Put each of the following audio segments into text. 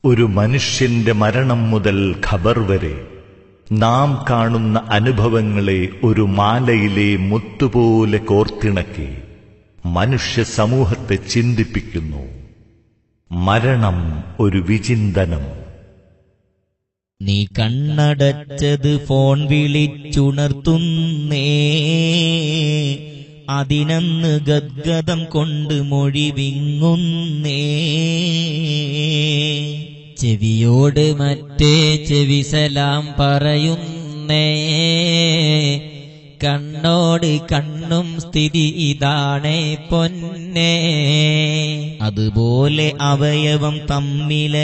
ഒരു മനുഷ്യന്റെ മരണം മുതൽ ഖബർ വരെ നാം കാണുന്ന അനുഭവങ്ങളെ ഒരു മാലയിലെ മുത്തുപോലെ കോർത്തിണക്കി മനുഷ്യ സമൂഹത്തെ ചിന്തിപ്പിക്കുന്നു. മരണം ഒരു വിചിന്തനം. നീ കണ്ണടച്ചത് ഫോൺ വിളിച്ചുണർത്തുന്നേ, അതിനന്ന് ഗദ്ഗദം കൊണ്ട് മൊഴി വിങ്ങുന്നേ. ചെവിയോട് മറ്റേ ചെവി സലാം പറയുന്നേ, കണ്ണോട് കണ്ണും സ്ഥിതി ഇതാണേ പൊന്നേ. അതുപോലെ അവയവം തമ്മിലെല്ലാമന്നേ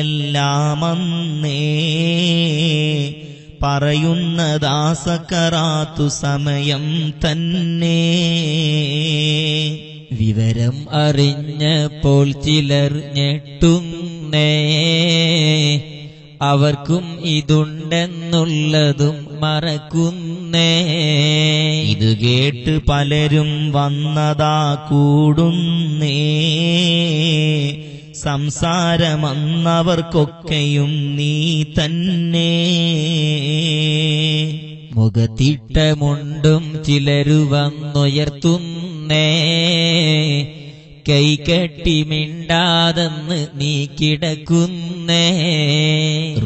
പറയുന്നതാ സക്കറാത്തു സമയം തന്നെ. വിവരം അറിഞ്ഞപ്പോൾ ചിലർ ഞെട്ടുന്നേ, അവർക്കും ഇതുണ്ടെന്നുള്ളതും മറക്കുന്നേ. ഇത് കേട്ട് പലരും വന്നതാ കൂടുന്നേ, സംസാരമന്നവർക്കൊക്കെയും നീ തന്നെ. മുഖത്തിട്ട മുണ്ടും ചിലരു വന്നുയർത്തുന്നേ, കൈകെട്ടി മിണ്ടാതെന്ന് നീ കിടക്കുന്നേ.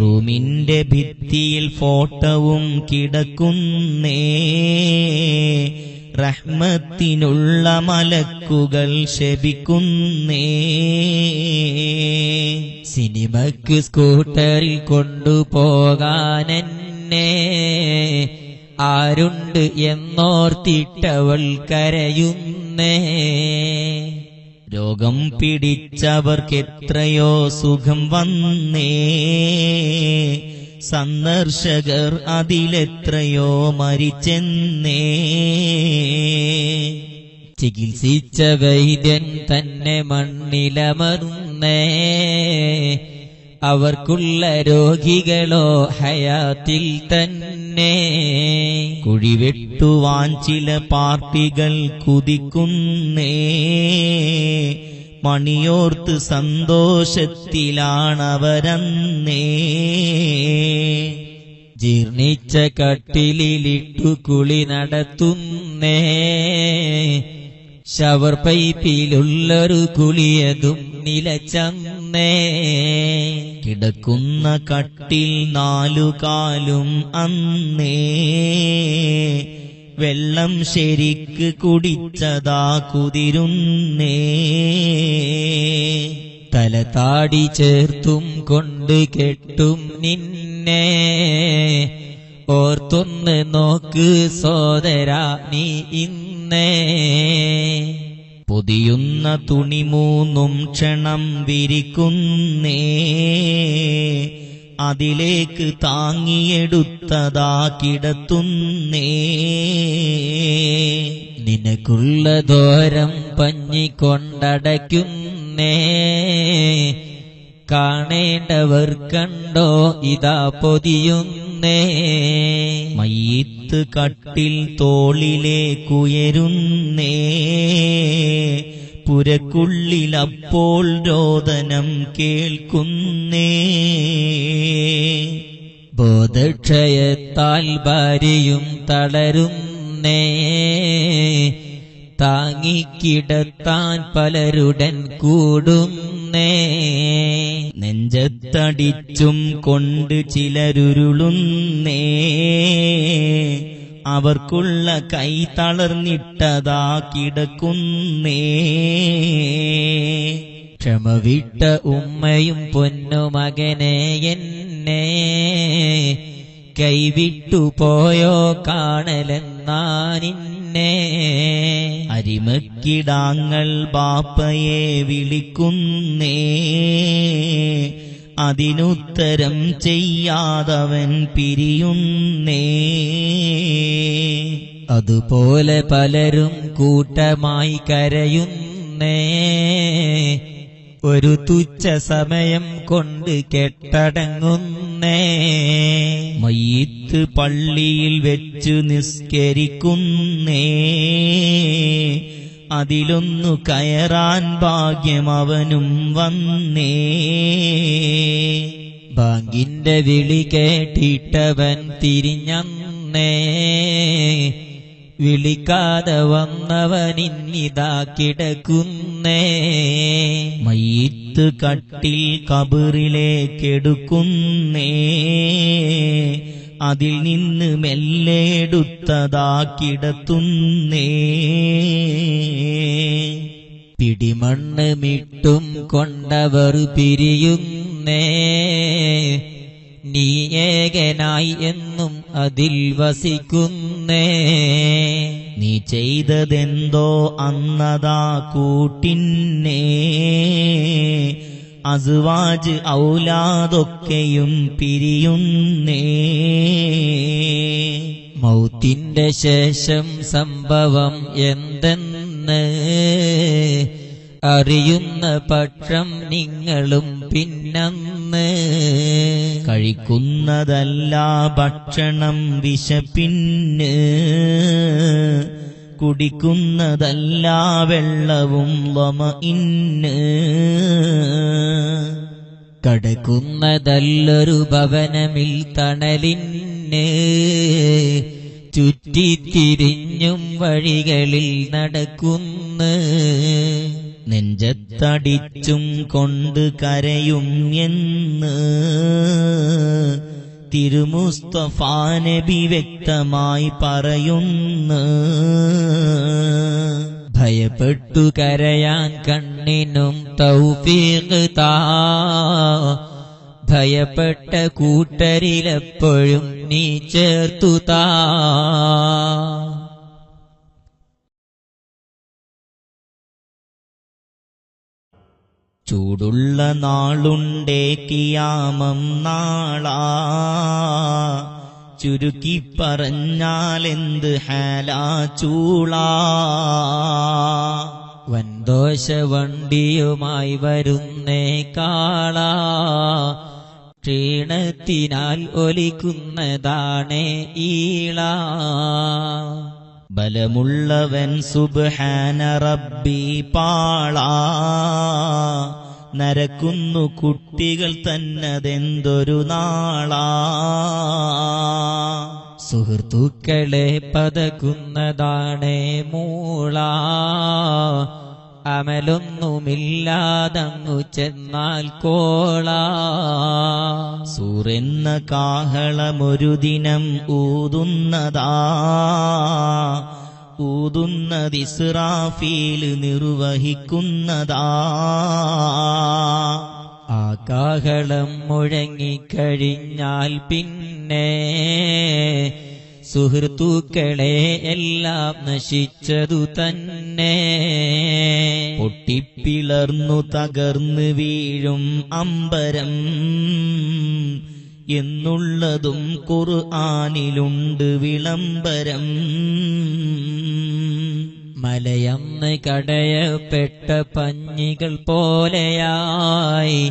റൂമിന്റെ ഭിത്തിയിൽ ഫോട്ടോവും കിടക്കുന്നേ, റഹ്മത്തിനുള്ള മലക്കുകൾ ശപിക്കുന്നേ. സിനിമക്ക് സ്കൂട്ടറിൽ കൊണ്ടുപോകാനെന്നെ ആരുണ്ട് എന്നോർത്തിട്ടവൾ കരയുന്നേ. രോഗം പിടിച്ചവർക്കെത്രയോ സുഖം വന്നേ, സന്ദർശകർ അതിലെത്രയോ മരിച്ചെന്നേ. ചികിത്സിച്ച വൈദ്യൻ തന്നെ മണ്ണിലമർന്നേ, അവർക്കുള്ള രോഗികളോ ഹയാത്തിൽ തന്നെ. കുഴിവെട്ടുവാൻ ചില പാർട്ടികൾ കുതിക്കുന്നേ, മണിയോർത്ത് സന്തോഷത്തിലാണവരന്നേ. ജീർണിച്ച കട്ടിലിലിട്ടു കുളി നടത്തുന്നേ, ഷവർ പൈപ്പിലുള്ളൊരു കുളിയതും നിലച്ചന്നേ. കിടക്കുന്ന കട്ടിൽ നാലുകാലും അന്നേ, വെള്ളം ശരിക്ക് കുടിച്ചതാ കുതിരുന്നേ. തലതാടി ചേർത്തും കൊണ്ട് കെട്ടും നിന്നെ, ഓർത്തൊന്ന് നോക്ക് സോദരാ നീ ഇന്നേ. പൊതിയുന്ന തുണി മൂന്നും ക്ഷണം വിരിക്കുന്നേ, അതിലേക്ക് താങ്ങിയെടുത്തതാ കിടത്തുന്നേ. നിനക്കുള്ള ദോരം പഞ്ഞിക്കൊണ്ടടയ്ക്കുന്നേ, കാണേണ്ടവർ കണ്ടോ ഇതാ പൊതിയുന്നേ. മയ്യിത്ത് കട്ടിൽ തോളിലേക്കുയരുന്നേ, പുരക്കുള്ളിലപ്പോൾ രോദനം കേൾക്കുന്നേ. ബോധക്ഷയത്താൽ ഭാര്യയും തളരുന്നേ, താങ്ങിക്കിടത്താൻ പലരുടൻ കൂടുന്നേ. നെഞ്ചത്തടിച്ചും കൊണ്ട് ചിലരുരുളുന്നേ, അവർക്കുള്ള കൈ തളർന്നിട്ടതാ കിടക്കുന്നേ. ക്ഷമവിട്ട ഉമ്മയും പൊന്നുമകനെ എന്നെ കൈവിട്ടുപോയോ കാണലെന്നാനിന്നെ. അരിമക്കിടാങ്ങൾ ബാപ്പയെ വിളിക്കുന്നേ, അതിനുത്തരം ചെയ്യാതവൻ പിരിയുന്നേ. അതുപോലെ പലരും കൂട്ടമായി കരയുന്നേ, ഒരു തുച്ഛ സമയം കൊണ്ട് കെട്ടടങ്ങുന്നേ. മയ്യിത്ത് പള്ളിയിൽ വെച്ചു നിസ്കരിക്കുന്നേ, അതിലൊന്നു കയറാൻ ഭാഗ്യം അവനും വന്നേ. ബാങ്കിന്റെ വിളി കേട്ടിട്ടവൻ തിരിഞ്ഞന്നേ വിളിക്കാതെ വന്നവനിന്നിതാ കിടക്കുന്നേ മയ്യിത്ത് കട്ടിൽ കബറിലേക്കെടുക്കുന്നേ അതിൽ നിന്ന് മെല്ലെടുത്തതാ കിടത്തുന്നേ പിടിമണ്ണ് മിട്ടും കൊണ്ടവർ പിരിയുന്നേ നീ ഏകനായി എന്നും അതിൽ വസിക്കുന്നേ നീ ചെയ്തതെന്തോ അന്നതാ കൂട്ടിന്നേ അസ്വാജ് ഔലാദൊക്കെയും പിരിയുന്നേ മൗത്തിന്റെ ശേഷം സംഭവം എന്തെന്ന് അറിയുന്ന പക്ഷം നിങ്ങളും പിന്നന്ന് കഴിക്കുന്നതല്ല ഭക്ഷണം വിശപ്പിന് കുടിക്കുന്നതല്ല വെള്ളവും ലമഇന്ന് കടക്കുന്നതല്ലൊരു ഭവനമിൽ തണലിന് ചുറ്റിത്തിരിഞ്ഞും വഴികളിൽ നടക്കുന്നു നെഞ്ചത്തടിച്ചും കൊണ്ട് കരയും എന്ന് തിരുമുസ്തഫ നബി വ്യക്തമായി പറയുന്നു ഭയപ്പെട്ടു കരയാൻ കണ്ണിനും തൗഫീഖ് താ ഭയപ്പെട്ട കൂട്ടരിലെപ്പോഴും നീ ചേർത്തു താ ചൂടുള്ള നാളുണ്ടേ കിയാമം നാളാ ചുരുക്കി പറഞ്ഞാലെന്ത് ഹാലാ ചൂളാ വൻദോശ വണ്ടിയുമായി വരുന്നേ കാളാ ക്ഷീണത്തിനാൽ ഒലിക്കുന്നതാണേ ഈളാ ബലമുള്ളവൻ സുബ്ഹാന റബ്ബി പാളാ നരക്കുന്നു കുട്ടികൾ തന്നതെന്തൊരു നാളാ സുഹൃത്തുക്കളെ പതക്കുന്നതാണേ മൂളാ അമലൊന്നുമില്ലാതങ്ങു ചെന്നാൽ കോളാ സൂറെന്ന കാഹളമൊരു ദിനം ഊതുന്നതാ ഊതുന്നതിസ്രാഫീൽ നിർവഹിക്കുന്നതാ ആ കാഹളം മുഴങ്ങിക്കഴിഞ്ഞാൽ പിന്നെ സുഹൃത്തുക്കളെ എല്ലാം നശിച്ചതു തന്നെ പൊട്ടിപ്പിളർന്നു തകർന്നു വീഴും അമ്പരം എന്നുള്ളതും ഖുർആനിലുണ്ട് വിളംബരം മലയന്ന് കടയപ്പെട്ട പഞ്ഞികൾ പോലെയായി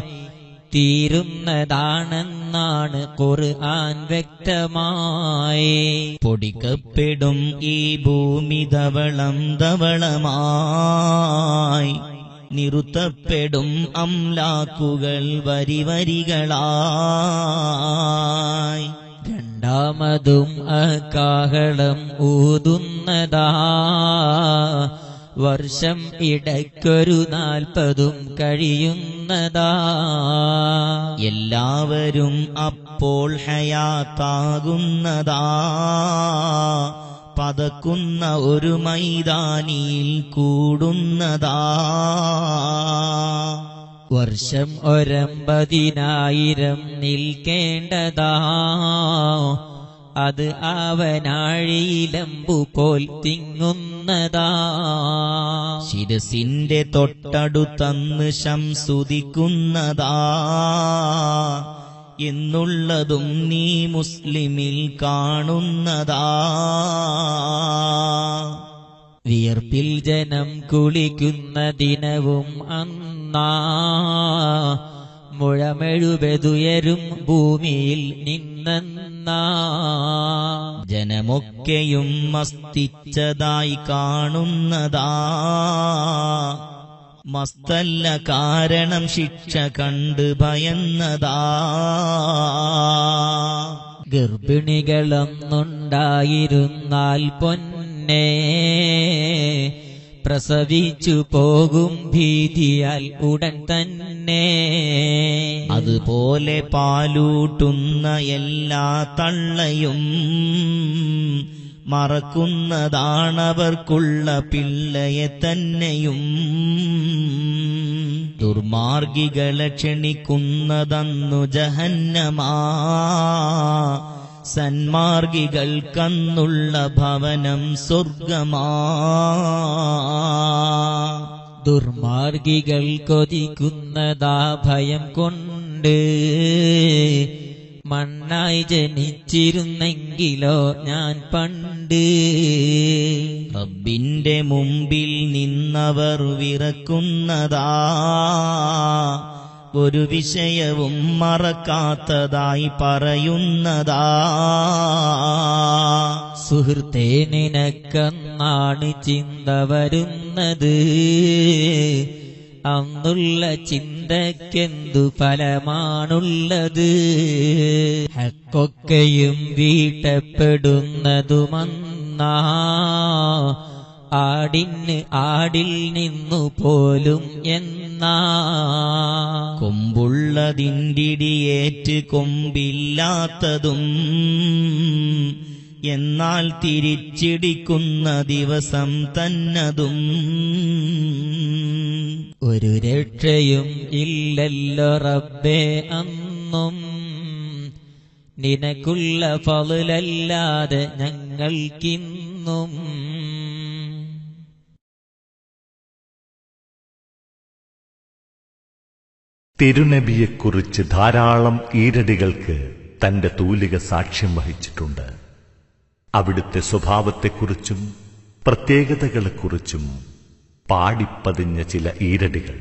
തീരുന്നതാണെന്നാണ് ഖുർആൻ വ്യക്തമായി പൊടിക്കപ്പെടും ഈ ഭൂമി ധവളം ധവളമായി നിറുത്തപ്പെടും അംലാക്കുകൾ വരിവരികളായി രണ്ടാമതും അകാഹളം ഊതുന്നതാ വർഷം ഇടയ്ക്കൊരു 40 കഴിയുന്നതാ എല്ലാവരും അപ്പോൾ ഹയാത്താകുന്നതാ പതക്കുന്ന ഒരു മൈതാനിയിൽ കൂടുന്നതാ വർഷം 90000 നിൽക്കേണ്ടതാ അത് അവനാഴിയിലമ്പു പോൽ തിങ്ങുന്നതാ ശിരസിന്റെ തൊട്ടടുത്തന്ന് ശംസുദിക്കുന്നതാ എന്നുള്ളതും നീ മുസ്ലിമിൽ കാണുന്നതാ വിയർപ്പിൽ ജനം കുളിക്കുന്ന ദിനവും അന്നാ മുഴമെഴുപതുയരും ഭൂമിയിൽ നിന്നെന്നാ ജനമൊക്കെയും മസ്തിച്ചതായി കാണുന്നതാ മസ്തല്ല കാരണം ശിക്ഷ കണ്ട് ഭയന്നതാ. ഗർഭിണികളൊന്നുണ്ടായിരുന്നാൽ പൊന്നേ പ്രസവിച്ചു പോകും ഭീതിയാൽ ഉടൻ തന്നെ. അതുപോലെ പാലൂട്ടുന്ന എല്ലാ തള്ളയും മറക്കുന്നതാണവർക്കുള്ള പിള്ളയെ തന്നെയും. ദുർമാർഗികളെ ക്ഷണിക്കുന്നതന്നു ജഹന്നമാ, സന്മാർഗികൾക്കന്നുള്ള ഭവനം സ്വർഗമാ. ദുർമാർഗികൾ കൊതിക്കുന്നതാ ഭയം കൊണ്ട്, മണ്ണായി ജനിച്ചിരുന്നെങ്കിലോ ഞാൻ പണ്ട്. റബ്ബിന്റെ മുമ്പിൽ നിന്നവർ വിറക്കുന്നതാ, ഒരു വിഷയവും മറക്കാത്തതായി പറയുന്നതാ. സുഹൃത്തേ, നിനക്കെന്നാണ് ചിന്ത വരുന്നത്, അന്നുള്ള ചിന്തക്കെന്തു ഫലമാണുള്ളത്. ഹക്കൊക്കെയും വീട്ടപ്പെടുന്നതുമന്നാ, ആടിന് ആടിൽ നിന്നു പോലും എന്നാ. കൊമ്പുള്ളതിണ്ടിടിയേറ്റ് കൊമ്പില്ലാത്തതും, എന്നാൽ തിരിച്ചിടിക്കുന്ന ദിവസം തന്നതും. ഒരു രക്ഷയും ഇല്ലല്ലോ റബ്ബേ അന്നും, നിനക്കുള്ള ഫളലല്ലാതെ ഞങ്ങൾക്കിന്നും. തിരുനബിയെക്കുറിച്ച് ധാരാളം ഈരടികൾക്ക് തന്റെ തൂലിക സാക്ഷ്യം വഹിച്ചിട്ടുണ്ട്. അവിടുത്തെ സ്വഭാവത്തെക്കുറിച്ചും പ്രത്യേകതകളെക്കുറിച്ചും പാടിപ്പതിഞ്ഞ ചില ഈരടികൾ.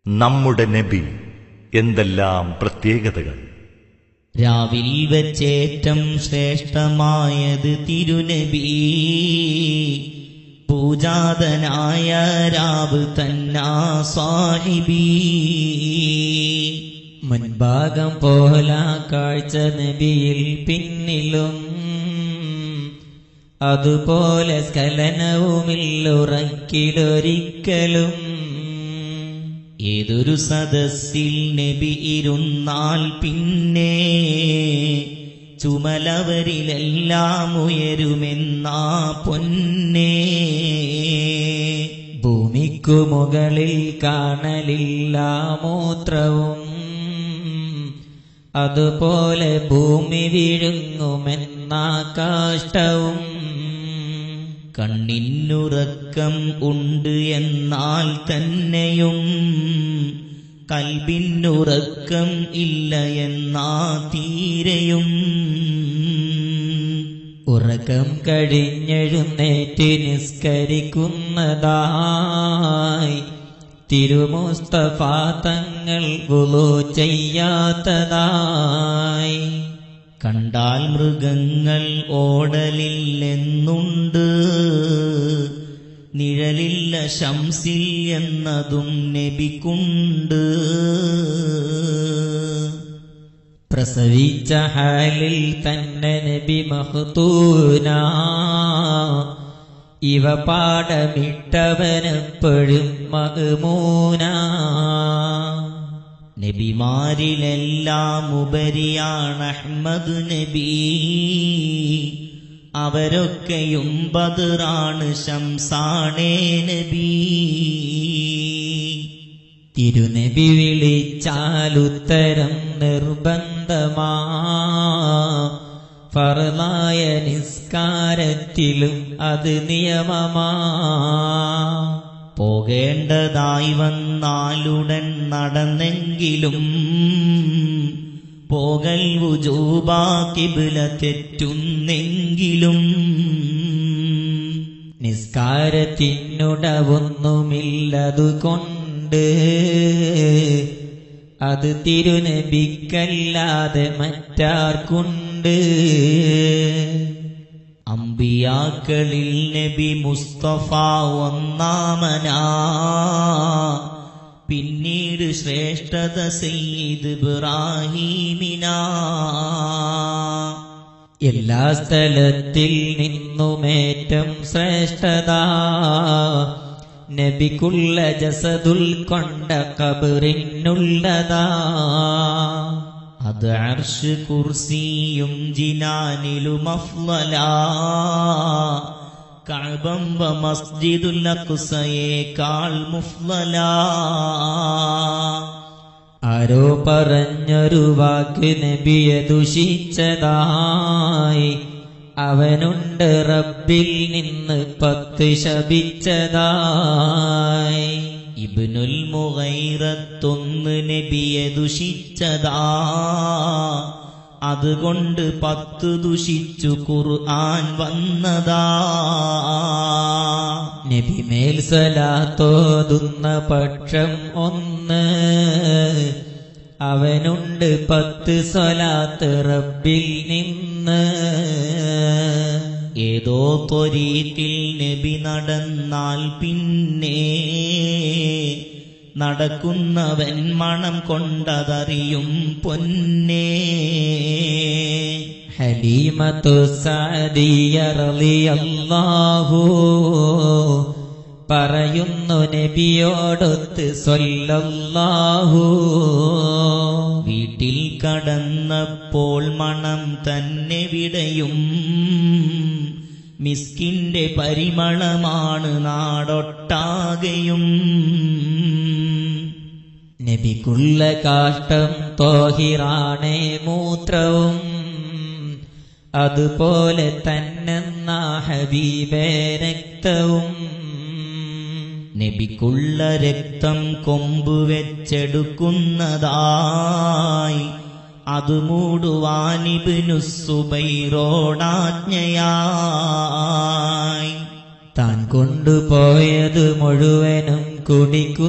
നമ്മുടെ നബി എന്തെല്ലാം പ്രത്യേകതകൾ! രാവിൽ വെച്ചേറ്റം ശ്രേഷ്ഠമായത് തിരുനബി, പൂജാതനായ രാവ് തന്നാ സാഹിബി. മുൻഭാഗം പോല കാഴ്ച നബിയിൽ പിന്നിലും, അതുപോലെ സ്ഖലനവുമില്ലുറക്കിലൊരിക്കലും. ഏതൊരു സദസ്സിൽ നബി ഇരുന്നാൽ പിന്നെ ചുമലവരിലെല്ലാം ഉയരുമെന്നാ പൊന്നേ. ഭൂമിക്കു മുകളിൽ കാണലില്ല മൂത്രവും, അതുപോലെ ഭൂമി വിഴുങ്ങുമെന്നാ കാഷ്ടവും. കണ്ണിനുറക്കം ഉണ്ട് എന്നാൽ തന്നെയും കൽബിനുറക്കം ഇല്ല എന്നാ തീരെയും. ഉറക്കം കഴിഞ്ഞെഴുന്നേറ്റ് നിസ്കരിക്കുന്നതായി തിരുമുസ്തഫ തങ്ങൾ വുളു ചെയ്യാത്തതായി. കണ്ടാൽ മൃഗങ്ങൾ ഓടലില്ലെന്നുണ്ട്, നിഴലില്ല ശംസിൽ എന്നതും നബിക്കുണ്ട്. പ്രസവിച്ച ഹാലിൽ തന്നെ നബി മഖ്തൂന, ഇവ പാടമിട്ടവനെപ്പോഴും മഅ്മൂന. നബിമാരിലെല്ലാം ഉപരിയാണ് അഹ്മദ് നബി, അവരൊക്കെയും ബദറാണ് ശംസാണേ നബി. തിരുനബി വിളിച്ചാലുത്തരം നിർബന്ധമാ, ഫർളായ നിസ്കാരത്തിലും അത് നിയമമാ. പോകേണ്ടതായി വന്നാലുടൻ നടന്നെങ്കിലും പോകൽ വുജൂബാ, ഖിബ്ല തെറ്റുന്നെങ്കിലും. നിസ്കാരത്തിനുടവൊന്നുമില്ലതുകൊണ്ട് അത് തിരുനബിക്കല്ലാതെ മറ്റാർക്കുണ്ട്. അമ്പിയാക്കളിൽ നബി മുസ്തഫ ഒന്നാമനാ, പിന്നീട് ശ്രേഷ്ഠത സയ്യിദ് ഇബ്രാഹീമിനാ. എല്ലാ സ്ഥലത്തിൽ നിന്നുമേറ്റം ശ്രേഷ്ഠത നബിക്കുള്ള ജസദുൽ കൊണ്ട ഖബറിനുള്ളതാ. അത് അർശ് കുർസിയും ജിനാനിലും അഫ്ളലാ, കഅബ മസ്ജിദുൽ അഖ്സയേക്കാൾ മുഫ്ളലാ. ആരോ പറഞ്ഞൊരു വാക്ക് നബിയെ ദുഷിച്ചതായി, അവനുണ്ട് റബ്ബിൽ നിന്ന് 10 ശപിച്ചതായി. ഇബ്നുൽ മുഗൈറത്തൊന്ന് നബിയെ ദുഷിച്ചതാ, അതുകൊണ്ട് 10 ദുഷിച്ചു ഖുർആൻ വന്നതാ. നബി മേൽ സ്വലാത്തോതുന്ന പക്ഷം 1, അവനുണ്ട് 10 സ്വലാത്ത് റബ്ബിൽ നിന്ന്. ഏതോ ത്വരീഖിൽ നബി നടന്നാൽ പിന്നെ നടക്കുന്നവൻ മണം കൊണ്ടതറിയും പൊന്നേ. ഹലീമത്തു സഅദിയ റളിയല്ലാഹു പറയുന്നു നബിയോടൊത്ത് സ്വല്ലല്ലാഹു. വീട്ടിൽ കടന്നപ്പോൾ മണം തന്നെ വിടയും, മിസ്കിന്റെ പരിമളമാണ് നാടൊട്ടാകെയും. നബിക്കുള്ള കാഷ്ടം തോഹിറാണേ മൂത്രവും, അതുപോലെ തന്നെ ഹബീബേ രക്തവും. നബിക്കുള്ള രക്തം കൊമ്പ് വെച്ചെടുക്കുന്നതായി, അത് മൂടുവാൻ ഇബ്നു സുബൈറോടാജ്ഞയായി. താൻ കൊണ്ടുപോയത് മുഴുവനും കുടിക്കുന്നതായി,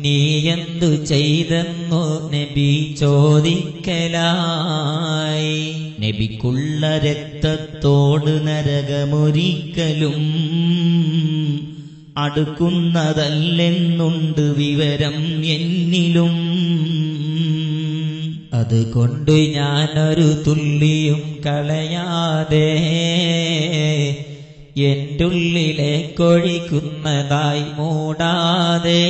നീ എന്തു ചെയ്തെന്നു നബി ചോദിക്കലായി. നബിക്കുള്ള രക്തത്തോട് നരകമൊരിക്കലും അടുക്കുന്നതല്ലെന്നുണ്ട് വിവരം എന്നിലും. അതുകൊണ്ട് ഞാനൊരു തുള്ളിയും കളയാതെ എന്റുള്ളിലേക്കൊഴിക്കുന്നതായി മൂടാതെ.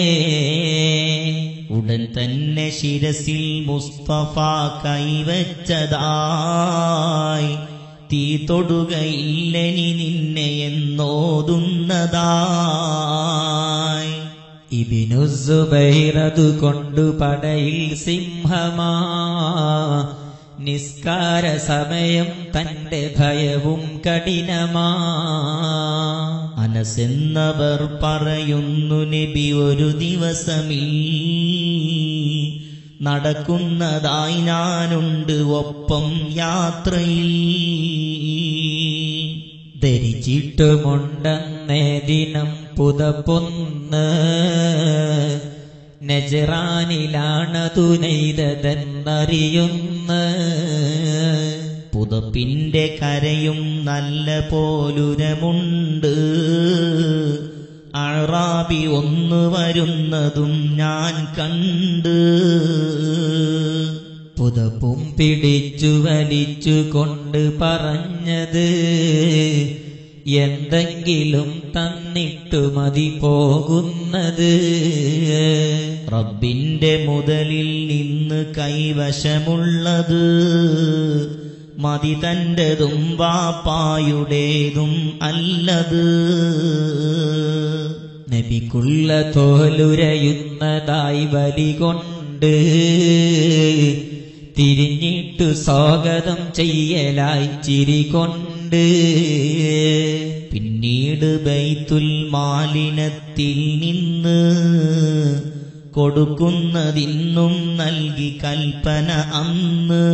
ഉടൻ തന്നെ ശിരസിൽ മുസ്തഫ കൈവച്ചതായി, തീ തൊടുകയില്ലെനി നിന്നെ എന്നോതുന്നതായി. ഇബ്നു സുബൈർ അതുകൊണ്ടു പടയിൽ സിംഹമാ, നിസ്കാര സമയം തന്റെ ഭയവും കഠിനമാ. അനസെന്നവർ പറയുന്നു നബി ഒരു ദിവസമീ നടക്കുന്നതായി ഞാനുണ്ട് ഒപ്പം യാത്രയിൽ. ധരിച്ചിട്ടുമുണ്ടെന്നേ ദിനം പുതപ്പൊന്ന്, നജ്റാനിലാണതു നെയ്തതെന്നറിയുന്ന. പുതപ്പിന്റെ കരയും നല്ല പോലുരമുണ്ട്, അറാബി ഒന്ന് വരുന്നതും ഞാൻ കണ്ട്. പുതപ്പും പിടിച്ചു വലിച്ചു കൊണ്ട് പറഞ്ഞത്, എന്തെങ്കിലും തന്നിട്ടു മതി പോകുന്നത്. റബ്ബിന്റെ മുതലിൽ നിന്ന് കൈവശമുള്ളത്, മതി തന്റെതും വാപ്പായുടേതും അല്ലത്. നബിക്കുള്ള തോലുരയുന്നതായി വലികൊണ്ട്, തിരിഞ്ഞിട്ടു സ്വാഗതം ചെയ്യലായി ചിരികൊണ്ട്. പിന്നീട് ബൈത്തുൽ മാലിനത്തിൽ നിന്ന് കൊടുക്കുന്നതിന്നും നൽകി കൽപ്പന അന്ന്.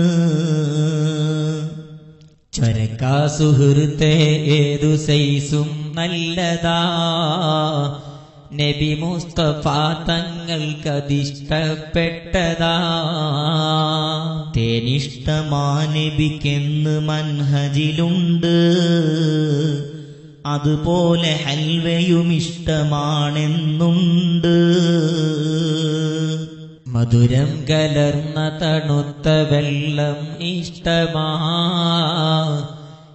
ചരക്കാ സുഹൃത്തെ ഏതു സൈസും നല്ലതാ, നബി മുസ്തഫ തങ്ങൾക്കതിഷ്ടപ്പെട്ടതാ. തേനിഷ്ടമാനബിക്കെന്ന് മൻഹജിലുണ്ട്, അതുപോലെ ഹൽവയും ഇഷ്ടമാണെന്നുണ്ട്. മധുരം കലർന്ന തണുത്ത വെള്ളം ഇഷ്ടമാ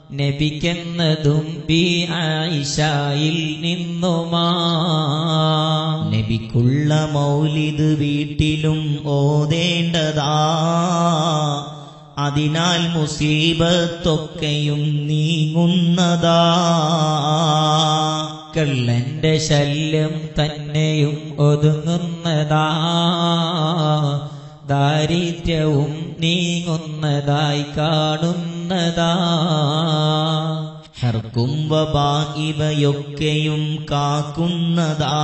നബിക്കെന്നതും ബി ആയിഷയിൽ നിന്നുമാ. നബിക്കുള്ള മൗലിദ് വീട്ടിലും ഓതേണ്ടതാ, അതിനാൽ മുസീബത്തൊക്കെയും നീങ്ങുന്നതാ. കള്ളന്റെ ശല്യം തന്നെയും ഒതുങ്ങുന്നതാ, ദാരിദ്ര്യവും നീങ്ങുന്നതായി കാണുന്നതാ. ഹർക്കും വബാ ഇവയൊക്കെയും കാക്കുന്നതാ,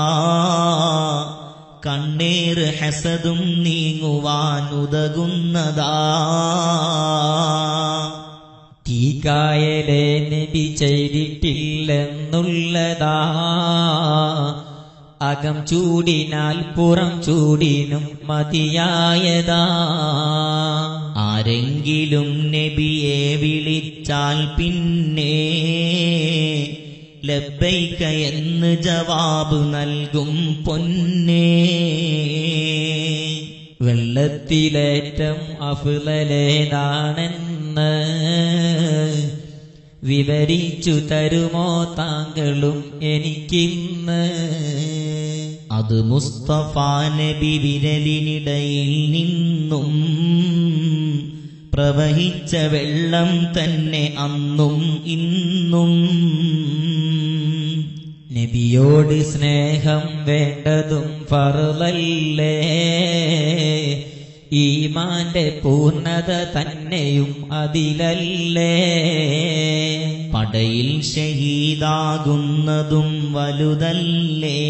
കണ്ണേറ് ഹസദും നീങ്ങുവാനുതകുന്നതാ. തീകായലെ നബി ചെയ്തിട്ടില്ലെന്നുള്ളതാ, അകം ചൂടിനാൽ പുറം ചൂടിനും മതിയായതാ. ആരെങ്കിലും നബിയെ വിളിച്ചാൽ പിന്നെ ലബ്ബൈക എന്ന് ജവാബ് നൽകും പൊന്നേ. വെള്ളത്തിലേറ്റം അഫ്ളലേതാണെന്ന് വിവരിച്ചു തരുമോ താങ്കളും എനിക്കിന്ന്? അത് മുസ്തഫ നബി വിരലിനിടയിൽ നിന്നും പ്രവഹിച്ച വെള്ളം തന്നെ അന്നും ഇന്നും. നബിയോട് സ്നേഹം വേണ്ടതും ഫർളല്ലേ, ഈമാന്റെ പൂർണ്ണത തന്നെയും അതിലല്ലേ. പടയിൽ ഷഹീദാകുന്നതും വലുതല്ലേ,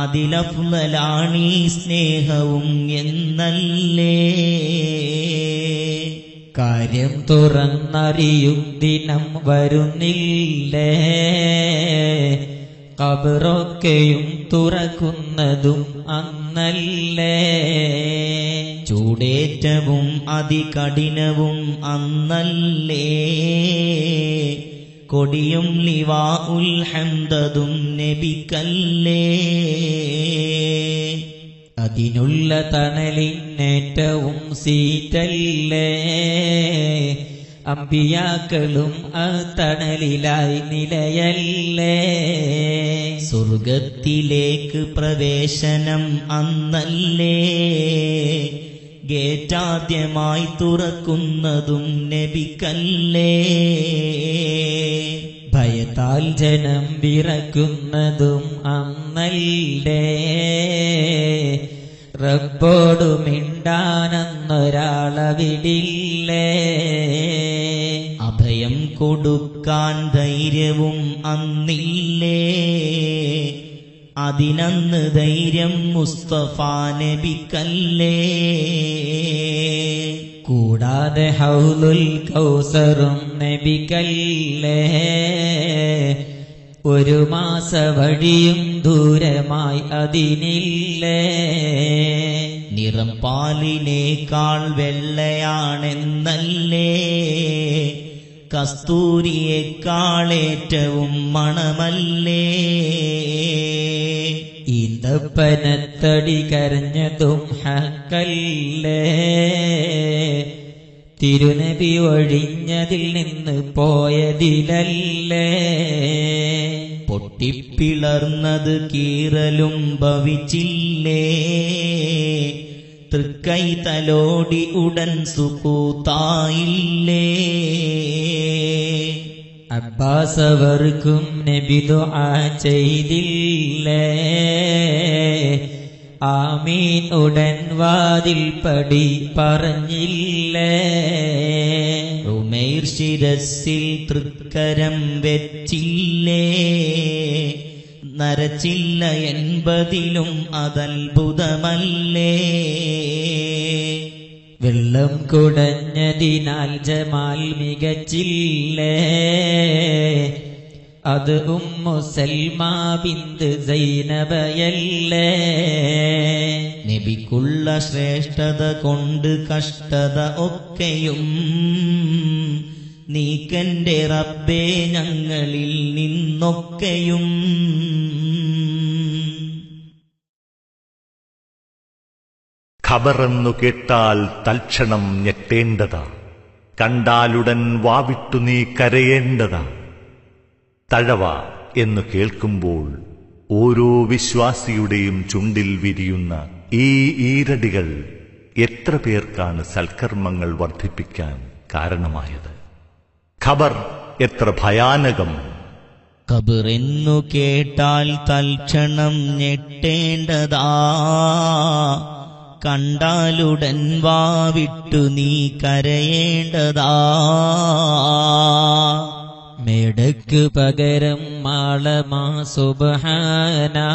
അതിലഫ്ളലാണീ സ്നേഹവും എന്നല്ലേ. കാര്യം തുറന്നറിയും ദിനം വരുന്നില്ലേ, ഖബറൊക്കെയും തുറക്കുന്നതും അന്നല്ലേ. ചൂടേറ്റവും അതികഠിനവും അന്നല്ലേ, കൊടിയും ലിവാഉൽ ഹംദതും നബിക്കല്ലേ. അതിനുള്ള തണലിനേറ്റവും സീറ്റല്ലേ, അമ്പിയാക്കളും ആ തണലിലായി നിലയല്ലേ. സ്വർഗത്തിലേക്ക് പ്രവേശനം അന്നല്ലേ, ഗേറ്റാദ്യമായി തുറക്കുന്നതും നബിക്കല്ലേ. ഭയത്താൽ ജനം വിറക്കുന്നതും അന്നല്ലേ, റബ്ബോടു മിണ്ടാനൊരാളവിടില്ലേ. അഭയം കൊടുക്കാൻ ധൈര്യവും അന്നില്ലേ, അതിനന്ന് ധൈര്യം മുസ്തഫ നബിക്കല്ലേ. കൂടാതെ ഹൗലുൽ കൗസറും നബിക്കല്ലേ, ഒരു മാസ വഴിയും ദൂരമായി അതിനില്ലേ. നിറം പാലിനേക്കാൾ വെള്ളയാണെന്നല്ലേ, കസ്തൂരിയേക്കാളേറ്റവും മണമല്ലേ. ഈന്തപ്പനത്തടി കരഞ്ഞതും ഹക്കല്ലേ, തിരുനബി ഒഴിഞ്ഞതിൽ നിന്ന് പോയതിലല്ലേ. പൊട്ടിപ്പിളർന്നത് കീറലും ഭവിച്ചില്ലേ, തൃക്കൈ തലോടി ഉടൻ സുകൂത്തായില്ലേ. അബ്ബാസവർക്കും നബി ദുആ ചെയ്തില്ലേ, ആമീൻ ഉടൻ വാതിൽ പടി പറഞ്ഞില്ലേ. ഉമൈർ ശിരസിൽ തൃക്കരം വെച്ചില്ലേ, നരച്ചില്ല 80 അതത്ഭുതമല്ലേ. വെള്ളം കുടഞ്ഞതിനാൽ ജമാൽ മികച്ചില്ലേ, അത് ഉമ്മു സൽമാ ബിന്ത് സൈനബയല്ലേ. നബിക്കുള്ള ശ്രേഷ്ഠത കൊണ്ട് കഷ്ടത ഒക്കെയും നീക്കന്റെ റബ്ബേ ഞങ്ങളിൽ നിന്നൊക്കെയും. ഖബറെന്നു കേട്ടാൽ തൽക്ഷണം ഞെട്ടേണ്ടതാ, കണ്ടാലുടൻ വാവിട്ടു നീ കരയേണ്ടതാ. തഴവ എന്നു കേൾക്കുമ്പോൾ ഓരോ വിശ്വാസിയുടെയും ചുണ്ടിൽ വിരിയുന്ന ഈ ഈരടികൾ എത്ര പേർക്കാണ് സൽക്കർമ്മങ്ങൾ വർദ്ധിപ്പിക്കാൻ കാരണമായത്. ഖബർ എത്ര ഭയാനകം. ഖബറെന്നു കേട്ടാൽ തൽക്ഷണം ഞെട്ടേണ്ടതാ, കണ്ടാലുടൻ വാവിട്ടു നീ കരയേണ്ടതാ. മേടക്ക് പകരം മാളമാ സുബ്ഹാനാ,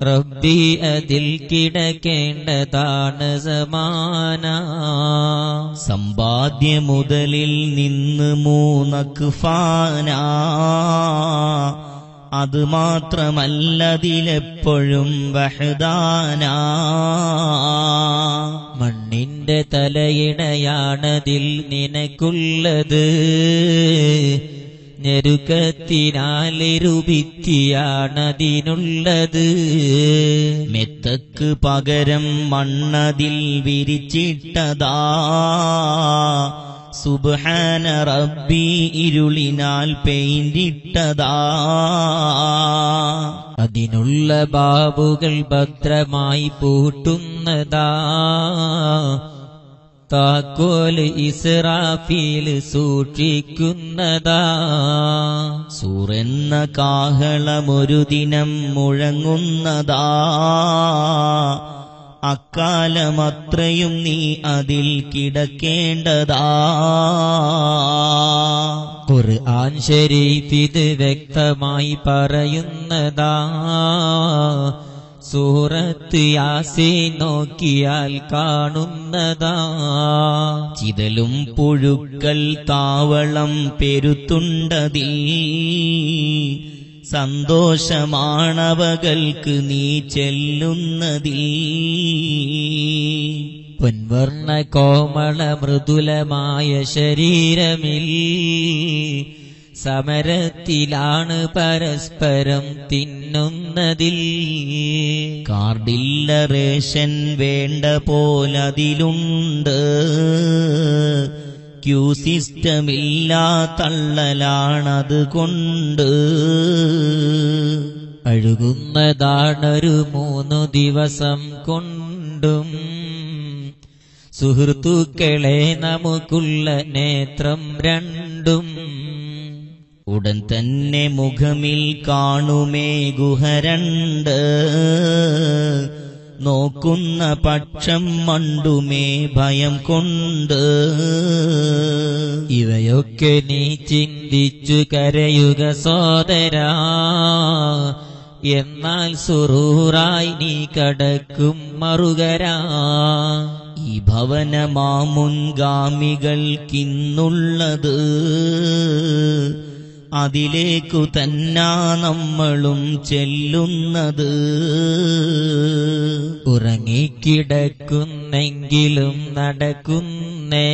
റബ്ബി അതിൽ കിടക്കേണ്ടതാണ് സമാന. സമ്പാദ്യ മുതലിൽ നിന്ന് മൂന്നക്ഫാനാ, അത് മാത്രമല്ലതിലെപ്പോഴും വഹദാനാ. മണ്ണിന്റെ തലയിണയാണതിൽ നിനക്കുള്ളത്, ഞെരുക്കത്തിനാലിരുഭിത്തിയാണതിനുള്ളത്. മെത്തക്ക് പകരം മണ്ണതിൽ വിരിച്ചിട്ടതാ, സുബ്ഹാന റബ്ബി ഇരുളിനാൽ പെയിന്റിട്ടതാ. അതിനുള്ള ബാബുകൾ ഭദ്രമായി പൂട്ടുന്നതാ, താക്കോല് ഇസ്രാഫീല് സൂക്ഷിക്കുന്നതാ. സൂറെന്ന കാഹളമൊരു ദിനം മുഴങ്ങുന്നതാ, അക്കാലമത്രയും നീ അതിൽ കിടക്കേണ്ടതാ. ഖുർആൻ ശരീഫ് ഇത് വ്യക്തമായി പറയുന്നതാ, സൂറത്ത് യാസീൻ നോക്കിയാൽ കാണുന്നതാ. ചിതലും പുഴുക്കൾ താവളം പെരുത്തുണ്ടതിൽ, സന്തോഷമാണവകൾക്ക് നീ ചെല്ലുന്നതിൽ. പൊൻവർണ്ണ കോമള മൃദുലമായ ശരീരമിൽ, സമരത്തിലാണ് പരസ്പരം തിന്നുന്നതിൽ. കാർഡില്ല റേഷൻ വേണ്ട പോലതിലുണ്ട്, ക്യൂ സിസ്റ്റമില്ലാ തള്ളലാണത് കൊണ്ട്. അഴുകുന്നതാണൊരു 3 ദിവസം കൊണ്ടും, സുഹൃത്തുക്കളെ നമുക്കുള്ള നേത്രം രണ്ടും. ഉടൻ തന്നെ മുഖമിൽ കാണുമേ ഗുഹരണ്ട്, നോക്കുന്ന പക്ഷം മണ്ടുമേ ഭയം കൊണ്ട്. ഇവയൊക്കെ നീ ചിന്തിച്ചു കരയുക സോദരാ, എന്നാൽ സുറൂറായി നീ കടക്കും മറുകരാ. ഈ ഭവനമാ മുൻഗാമികൾക്കിന്നുള്ളത്, അതിലേക്കു തന്നാ നമ്മളും ചെല്ലുന്നത്. ഉറങ്ങിക്കിടക്കുന്നെങ്കിലും നടക്കുന്നേ,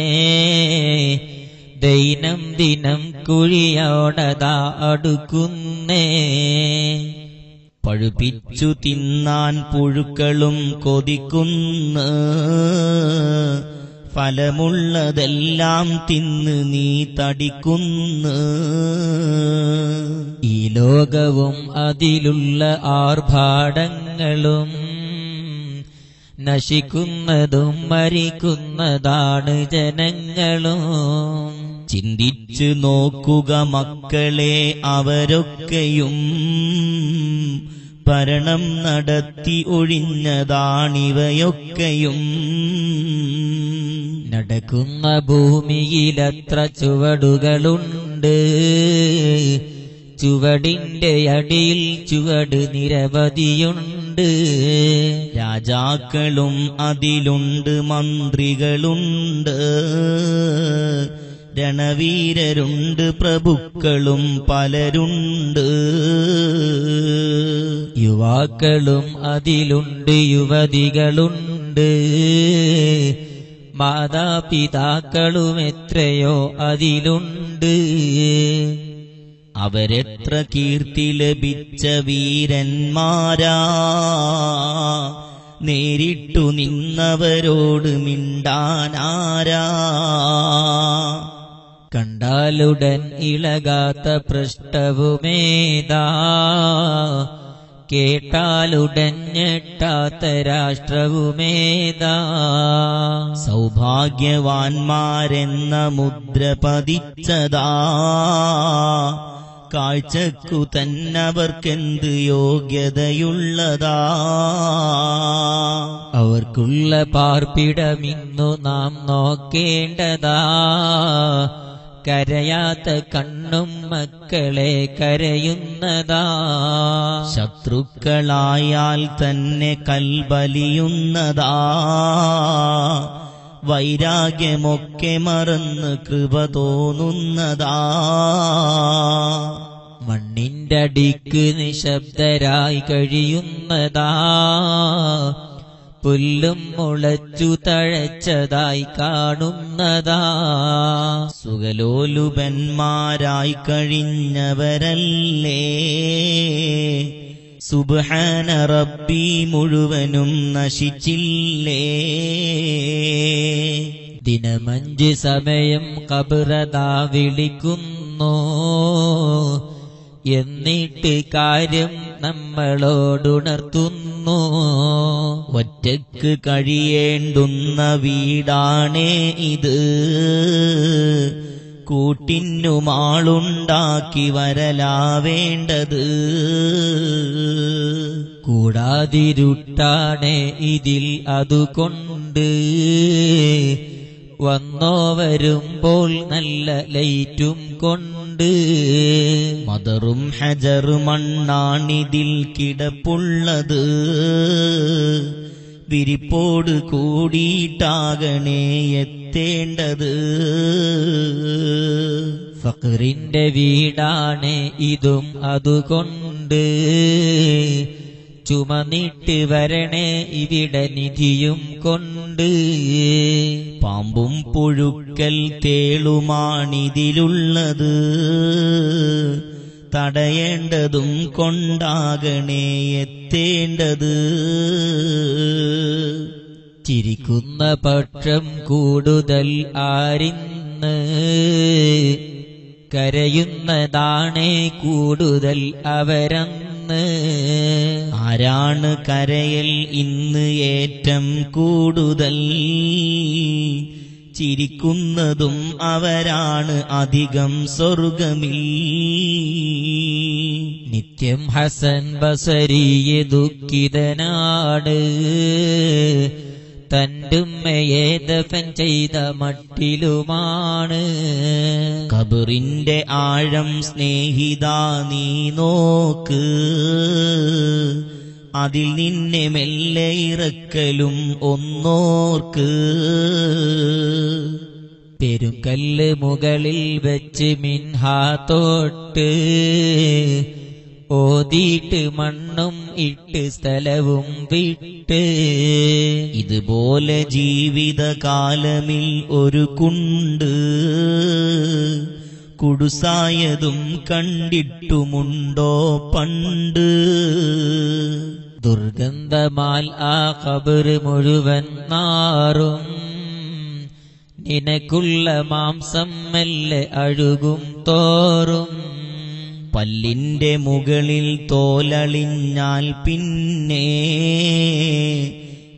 ദൈനംദിനം കുഴിയോടതാ അടുക്കുന്നേ. പഴുപ്പിച്ചു തിന്നാൻ പുഴുക്കളും കൊതിക്കുന്നു, ഫലമുള്ളതെല്ലാം തിന്ന് നീ തടിക്കുന്നു. ഈ ലോകവും അതിലുള്ള ആർഭാടങ്ങളും, നശിക്കുന്നതും മരിക്കുന്നതാണ് ജനങ്ങളും. ചിന്തിച്ചു നോക്കുക മക്കളെ അവരൊക്കെയും, ഭരണം നടത്തി ഒഴിഞ്ഞതാണിവയൊക്കെയും. നടക്കുന്ന ഭൂമിയിലെത്ര ചുവടുകളുണ്ട്, ചുവടിന്റെ അടിയിൽ ചുവട് നിരവധിയുണ്ട്. രാജാക്കളും അതിലുണ്ട്, മന്ത്രികളുണ്ട്, രണവീരരുണ്ട് പ്രഭുക്കളും പലരുണ്ട്. യുവാക്കളും അതിലുണ്ട്, യുവതികളുണ്ട്. മാതാപിതാക്കളും എത്രയോ അതിലുണ്ട്. അവരെത്ര കീർത്തി ലഭിച്ച വീരന്മാരാ, നേരിട്ടു നിന്നവരോട് മിണ്ടാനാരാ. കണ്ടാലുടൻ ഇളകാത്ത പൃഷ്ഠവുമേതാ, കേട്ടാലുടൻ ഞെട്ടാത്ത രാഷ്ട്രവുമേതാ. സൗഭാഗ്യവാന്മാരെന്ന മുദ്ര പതിച്ചതാ, കാഴ്ചക്കു തന്നവർക്കെന്ത് യോഗ്യതയുള്ളതാ. അവർക്കുള്ള പാർപ്പിടമിന്നു നാം നോക്കേണ്ടതാ, കരയാത്ത കണ്ണും മക്കളെ കരയുന്നതാ. ശത്രുക്കളായാൽ തന്നെ കൽബലിയുന്നതാ, വൈരാഗ്യമൊക്കെ മറന്ന് കൃപ തോന്നുന്നതാ. മണ്ണിന്റെ അടിക്ക് നിശബ്ദരായി കഴിയുന്നതാ, പുല്ലും മുളച്ചു തഴച്ചതായി കാണുന്നതാ. സുഖലോലുപന്മാരായി കഴിഞ്ഞവരല്ലേ, സുബ്ഹാന റബ്ബി മുഴുവനും നശിച്ചില്ലേ. ദിനമഞ്ച് സമയം ഖബറതാ വിളിക്കുന്നു, എന്നിട്ട് കാര്യം നമ്മളോടുണർത്തുന്നു. ഒറ്റക്ക് കഴിയേണ്ടുന്ന വീടാണേ ഇത്, കൂട്ടിനുമാളുണ്ടാക്കി വരലാവേണ്ടത്. കൂടാതിരുട്ടാണേ ഇതിൽ അതുകൊണ്ട്, വന്നോ വരുമ്പോൾ നല്ല ലൈറ്റും കൊണ്ട്. മദറും ഹജർ മണ്ണാണിതിൽ കിടപ്പുള്ളത്, വിരിപ്പോട് കൂടിയിട്ടാകണേ എത്തേണ്ടത്. ഫഖറിന്റെ വീടാണ് ഇതും അതുകൊണ്ട്, ചുമന്നിട്ട് വരണേ ഇവിടെ നിധിയും കൊണ്ട്. പാമ്പും പുഴുക്കൽ തേളുമാണിതിലുള്ളത്, തടയേണ്ടതും കൊണ്ടാകണേ എത്തേണ്ടത്. ചിരിക്കുന്ന പക്ഷം കൂടുതൽ ആരിന്ന്, കരയുന്നതാണേ കൂടുതൽ അവരന്ന്. ആരാണ് കരയൽ ഇന്ന് ഏറ്റം കൂടുതൽ, ചിരിക്കുന്നതും അവരാണ് അധികം സ്വർഗമിൽ. നിത്യം ഹസൻ ബസരിയെ ദുഃഖിതനാട്, തന്റുമ്മയെ ദഫൻ ചെയ്ത മട്ടിലുമാണ്. ഖബറിന്റെ ആഴം സ്നേഹിതാ നീ നോക്ക്, അതിൽ നിന്നെ മെല്ലെ ഇറക്കലും ഒന്നോർക്ക്. പെരുങ്കല്ല് മുകളിൽ വെച്ച് മിൻഹാ തൊട്ട്, ഓതിയിട്ട് മണ്ണും ഇട്ട് സ്ഥലവും വിട്ട്. ഇതുപോലെ ജീവിതകാലമിൽ ഒരു കുണ്ട്, കുടുസായതും കണ്ടിട്ടുമുണ്ടോ പണ്ട്. ദുർഗന്ധമാൽ ആ ഖബർ മുഴുവൻ നാറും, നിനക്കുള്ള മാംസം മെല്ലെ അഴുകും തോറും. പല്ലിന്റെ മുകളിൽ തോലളിഞ്ഞാൽ പിന്നെ,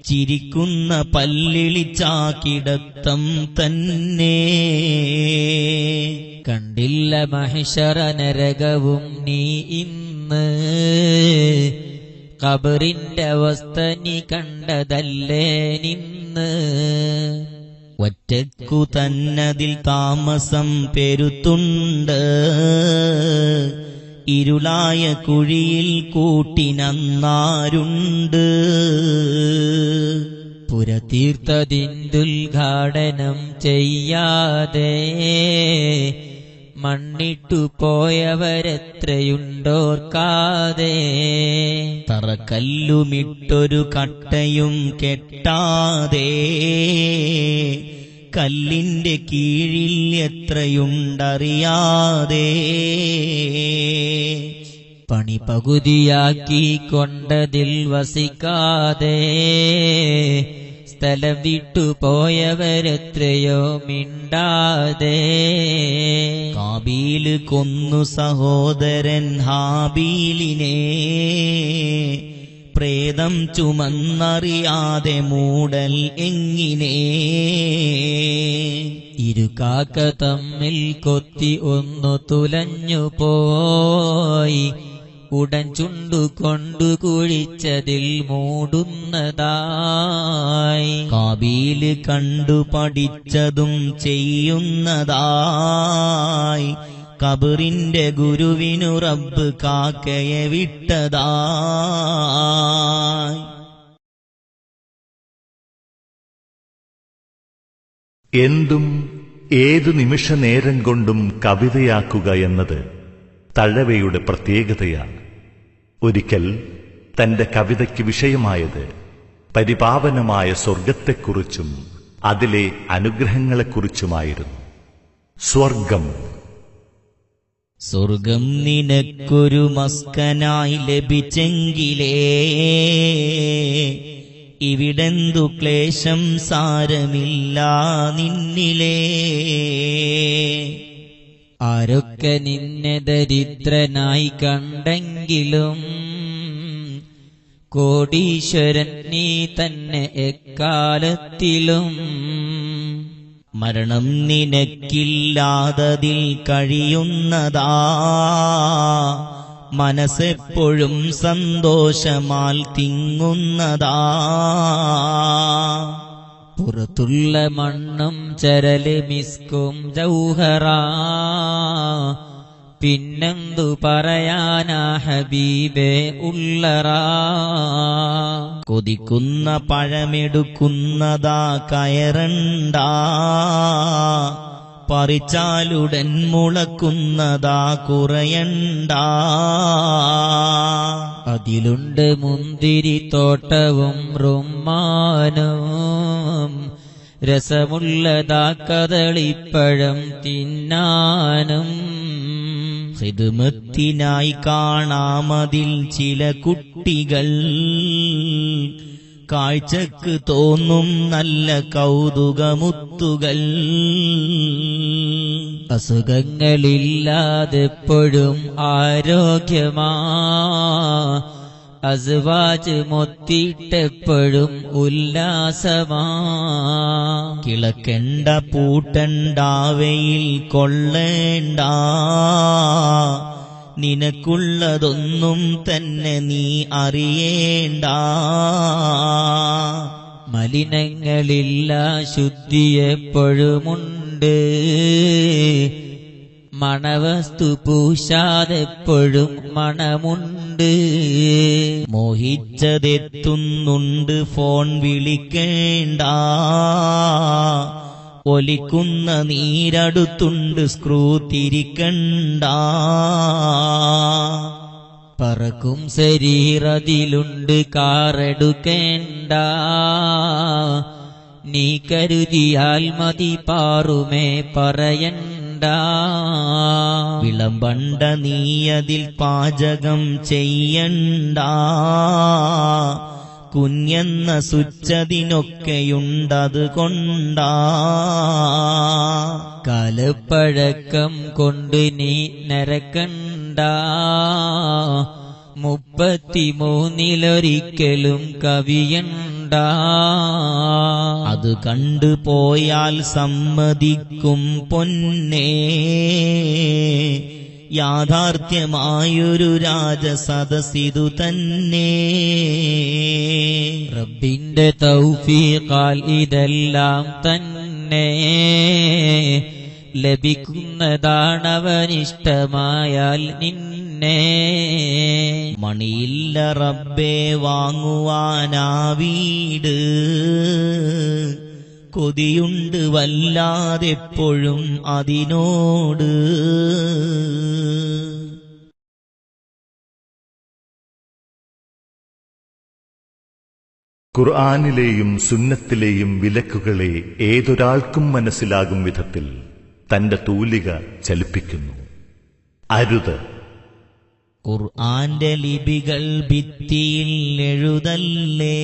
ചിരിക്കുന്ന പല്ലിളിച്ചാക്കിടത്തം തന്നെ. കണ്ടില്ല മഹിഷറ നരകവും നീ ഇന്ന്, ഖബറിന്റെ അവസ്ഥ നീ കണ്ടതല്ലേ നിന്ന്. ഒറ്റക്കു തന്നതിൽ താമസം പെരുത്തുണ്ട്, ഇരുളായ കുഴിയിൽ കൂട്ടിനന്നാരുണ്ട്. പുരതീർത്തതിന്തുദ്ഘാടനം ചെയ്യാതെ മണ്ണിട്ടു പോയവരെത്രയുണ്ടോർക്കാതെ തറക്കല്ലുമിട്ടൊരു കട്ടയും കെട്ടാതെ കല്ലിന്റെ കീഴിൽ എത്രയുണ്ടറിയാതെ പണി പകുതിയാക്കി കൊണ്ടതിൽ വസിക്കാതെ സ്ഥലം വിട്ടു പോയവരെത്രയോ മിണ്ടാതെ കാബീല് കൊന്നു സഹോദരൻ ഹാബീലിനെ പ്രേതം ചുമന്നറിയാതെ മൂടൽ എങ്ങിനെ ഇരുകാക്ക തമ്മിൽ കൊത്തി ഒന്നു തുലഞ്ഞു പോയി ഉടൻ ചുണ്ടുകൊണ്ടു കുഴിച്ചതിൽ മൂടുന്നതായി കാബീല് കണ്ടു പഠിച്ചതും ചെയ്യുന്നതായി കബറിന്റെ ഗുരുവിനു റബ്ബ് കാക്കയെ വിട്ടതായി എന്തും ഏതു നിമിഷനേരം കൊണ്ടും കവിതയാക്കുക എന്നത് തഴവയുടെ പ്രത്യേകതയാണ്. ഒരിക്കൽ തന്റെ കവിതയ്ക്ക് വിഷയമായത് പരിപാവനമായ സ്വർഗത്തെക്കുറിച്ചും അതിലെ അനുഗ്രഹങ്ങളെക്കുറിച്ചുമായിരുന്നു. സ്വർഗം നിനക്കൊരു മസ്കനായി ലഭിച്ചെങ്കിലേ ഇവിടെന്തു ക്ലേശം സാരമില്ല നിന്നിലേ. ആരൊക്കെ നിന്നെ ദരിദ്രനായി കണ്ടെങ്കിലും കോടീശ്വരൻ നീ തന്നെ എക്കാലത്തിലും. മരണം നിനക്കില്ലാതതിൽ കഴിയുന്നതാ മനസ്സെപ്പോഴും സന്തോഷമാൽ തിങ്ങുന്നതാ. പുറത്തുള്ള മണ്ണും ചരല് മിസ്കും ജൗഹറാ പിന്നെന്തു പറയാനാ ഹബീബേ ഉള്ളറാ. കൊതിക്കുന്ന പഴമെടുക്കുന്നതാ കയറണ്ട പറിച്ചാലുടൻ മുളക്കുന്നതാ കുറയണ്ട. അതിലുണ്ട് മുന്തിരിത്തോട്ടവും റുമ്മാനും രസമുള്ളതാ കദളിപ്പഴം തിന്നാനും. ഖിദ്മത്തിനായി കാണാമതിൽ ചില കുട്ടികൾ കാഴ്ചക്ക് തോന്നും നല്ല കൗതുകമുത്തുകൾ. അസുഖങ്ങളില്ലാതെപ്പോഴും ആരോഗ്യമാ അസ്വാജ് മൊത്തിട്ടെപ്പോഴും ഉല്ലാസമാ. കിളക്കണ്ട പൂട്ടണ്ടാവയിൽ കൊള്ളേണ്ട നിനക്കുള്ളതൊന്നും തന്നെ നീ അറിയേണ്ട. മലിനങ്ങളില്ല ശുദ്ധിയെപ്പോഴുമുണ്ട് മണവസ്തു പൂശാതെപ്പോഴും മണമുണ്ട്. മോഹിച്ചതെത്തുന്നുണ്ട് ഫോൺ വിളിക്കേണ്ട ഒലിക്കുന്ന നീരടുത്തുണ്ട് സ്ക്രൂ തിരിക്കണ്ട. പറക്കും ശരീരതിലുണ്ട് കാറെടുക്കേണ്ട നീ കരുതിയാൽ മതി പാറുമേ പറയണ്ട. വിളമ്പണ്ട നീയതിൽ പാചകം ചെയ്യണ്ട കുഞ്ഞെന്ന സുച്ചതിനൊക്കെയുണ്ടത് കൊണ്ടാ. കാലപ്പഴക്കം കൊണ്ട് നീ നരക്കണ്ട 33-ലൊരിക്കലും കവിയണ്ട. അത് കണ്ടുപോയാൽ സമ്മതിക്കും പൊന്നേ യാഥാർത്ഥ്യമായൊരു രാജസദസ്സിതു തന്നെ. റബ്ബിന്റെ തൗഫീഖാൽ ഇതെല്ലാം തന്നെ ലഭിക്കുന്നതാണവനിഷ്ടമായാൽ നിന്നെ. തന്നെ. മണിയില്ല റബ്ബേ വാങ്ങുവാനാ വീട്, കൊതിയുണ്ട് വല്ലാതെപ്പോഴും അതിനോട്. ഖുർആനിലെയും സുന്നത്തിലെയും വിലക്കുകളെ ഏതൊരാൾക്കും മനസ്സിലാകും വിധത്തിൽ തന്റെ തൂലിക ചലിപ്പിക്കുന്നു. അരുത്. ഖുർആന്റെ ലിപികൾ ഭിത്തിയിൽ എഴുതല്ലേ,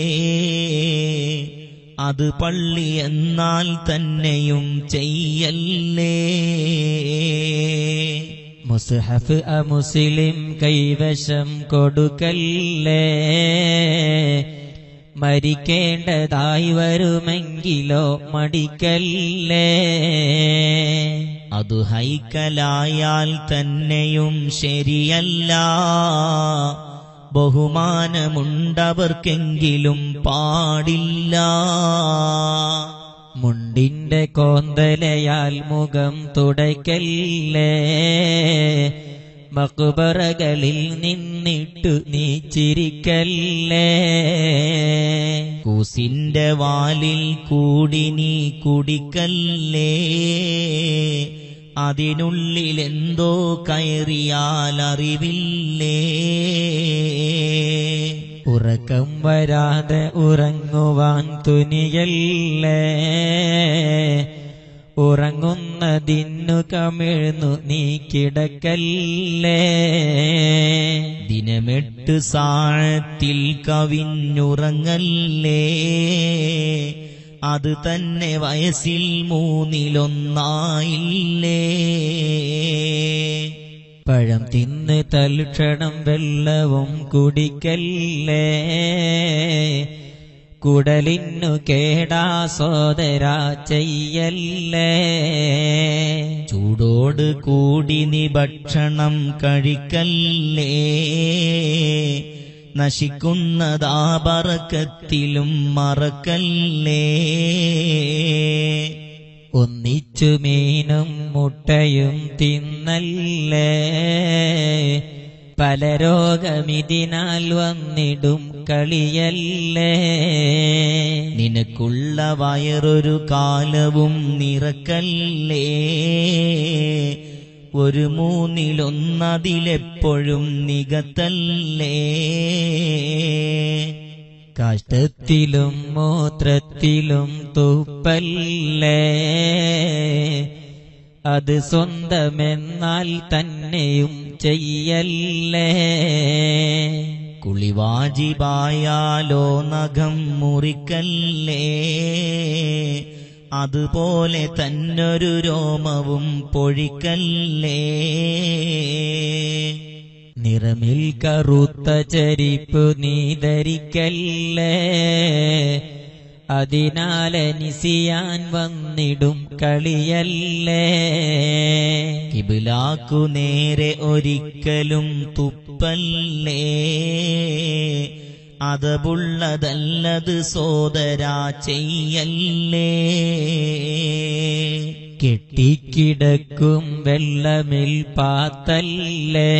അത് പള്ളി എന്നാൽ തന്നെയും ചെയ്യല്ലേ. മുസ്ഹഫ് മുസ്ലിം കൈവശം കൊടുക്കല്ലേ, മരിക്കേണ്ടതായി വരുമെങ്കിലോ മടിക്കല്ലേ. അതു ഹൈക്കലായാൽ തന്നെയും ശരിയല്ല, ബഹുമാനമുണ്ടവർക്കെങ്കിലും പാടില്ല. മുണ്ടിന്റെ കോന്തലയാൽ മുഖം തുടയ്ക്കല്ലേ, മഖ്ബറകളിൽ നിന്നിട്ടു നീ ചിരിക്കല്ലേ. കൂസിന്റെ വാലിൽ കൂടി നീ കുടിക്കല്ലേ, അതിനുള്ളിലെന്തോ കയറിയാൽ അറിവില്ലേ. ഉറക്കം വരാതെ ഉറങ്ങുവാൻ തുനിയല്ലേ, ഉറങ്ങുന്നതിന്നു കമിഴ്ന്നു നീ കിടക്കല്ലേ. ദിനമെട്ട് സാഴത്തിൽ കവിഞ്ഞുറങ്ങല്ലേ, അത് തന്നെ വയസ്സിൽ മൂന്നിലൊന്നായില്ലേ. പഴം തിന്ന് തൽക്ഷണം വെള്ളവും കുടിക്കല്ലേ, കുടലിന്നു കേടാ സോദരാ ചെയ്യല്ലേ. ചൂടോട് കൂടി നീ ഭക്ഷണം കഴിക്കല്ലേ, നശിക്കുന്നതാ ബറക്കത്തിലും മറക്കല്ലേ. ഒന്നിച്ചു മീനും മുട്ടയും തിന്നല്ലേ, പല രോഗമിതിനാൽ വന്നിടും കളിയല്ലേ. നിനക്കുള്ള വയറൊരു കാലവും നിറക്കല്ലേ, ഒരു മൂന്നിലൊന്നതിലെപ്പോഴും നികത്തല്ലേ. കാഷ്ടത്തിലും മൂത്രത്തിലും തുപ്പല്ലേ, അത് സ്വന്തമെന്നാൽ തന്നെയും ചെയ്യല്ലേ. കുളിവാജിബായാലോ നഖം മുറിക്കല്ലേ, അതുപോലെ തന്നൊരു രോമവും പൊഴിക്കല്ലേ. നിറമിൽ കറുത്ത ചരിപ്പു നീ ധരിക്കല്ലേ, അതിനാലനിസിയാൻ വന്നിടും കളിയല്ലേ. കിബിലാക്കു നേരെ ഒരിക്കലും തുപ്പല്ലേ, അതബുള്ളതല്ലത് സോദരാ ചെയ്യല്ലേ. കെട്ടിക്കിടക്കും വെള്ളമിൽ പാത്തല്ലേ,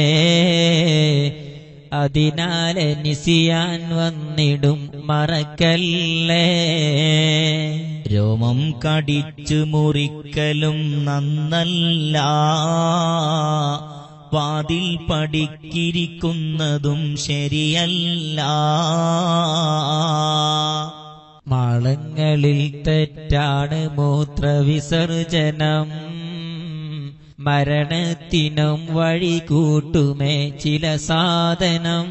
അതിനാലനിസിയാൻ വന്നിടും മറക്കല്ലേ. രോമം കടിച്ചു മുറിക്കലും നന്നല്ല, വാതിൽ പടിക്കിരിക്കുന്നതും ശരിയല്ല. മാളങ്ങളിൽ തെറ്റാണ് മൂത്രവിസർജനം, മരണത്തിനും വഴി കൂട്ടുമേ ചില സാധനം.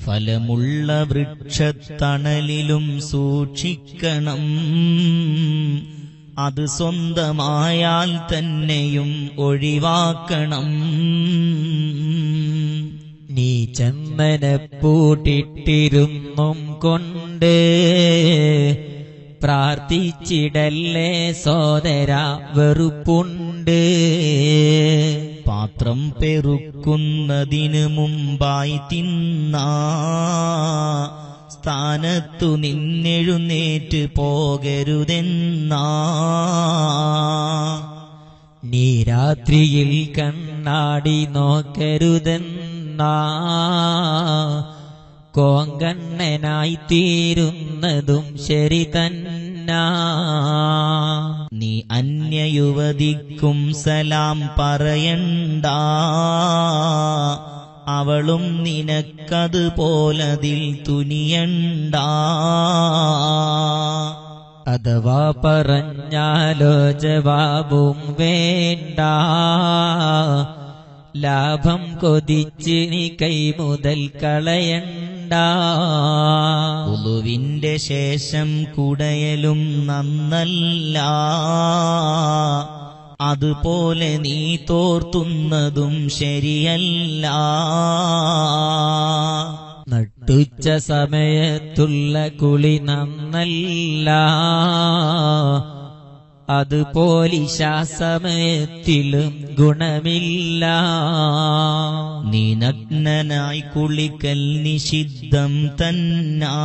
ഫലമുള്ള വൃക്ഷത്തണലിലും സൂക്ഷിക്കണം, അത് സ്വന്തമായാൽ തന്നെയും ഒഴിവാക്കണം. നീ ചന്ദനപ്പൂട്ടിട്ടിരുന്നും കൊണ്ട് പ്രാർത്ഥിച്ചിടല്ലേ സോദരാ, വെറുപ്പുണ്ട്. പാത്രം പെറുക്കുന്നതിനു മുമ്പായി തിന്നാ, സ്ഥാനത്തു നിന്നെഴുന്നേറ്റ് പോകരുതെന്നാ. നീ രാത്രിയിൽ കണ്ട കണ്ണാടി നോക്കരുതെന്നാ കോങ്കണ്ണനായി തീരുന്നതും ശരി തന്നാ. നീ അന്യയുവതിക്കും സലാം പറയണ്ട, അവളും നിനക്കതുപോലതിൽ തുനിയണ്ട. അഥവാ പറഞ്ഞാലോ ജവാബും വേണ്ട, ലാഭം കൊതിച്ച് നീ കൈമുതൽ കളയണ്ട. ഉളുവിന്റെ ശേഷം കുടയലും നന്നല്ല, അതുപോലെ നീ തോർത്തുന്നതും ശരിയല്ല. നട്ടുച്ച സമയത്തുള്ള കുളി നന്നല്ല, അതുപോലിശാസമയത്തിലും ഗുണമില്ല. നീ നഗ്നനായി കുളിക്കൽ നിഷിദ്ധം തന്നാ,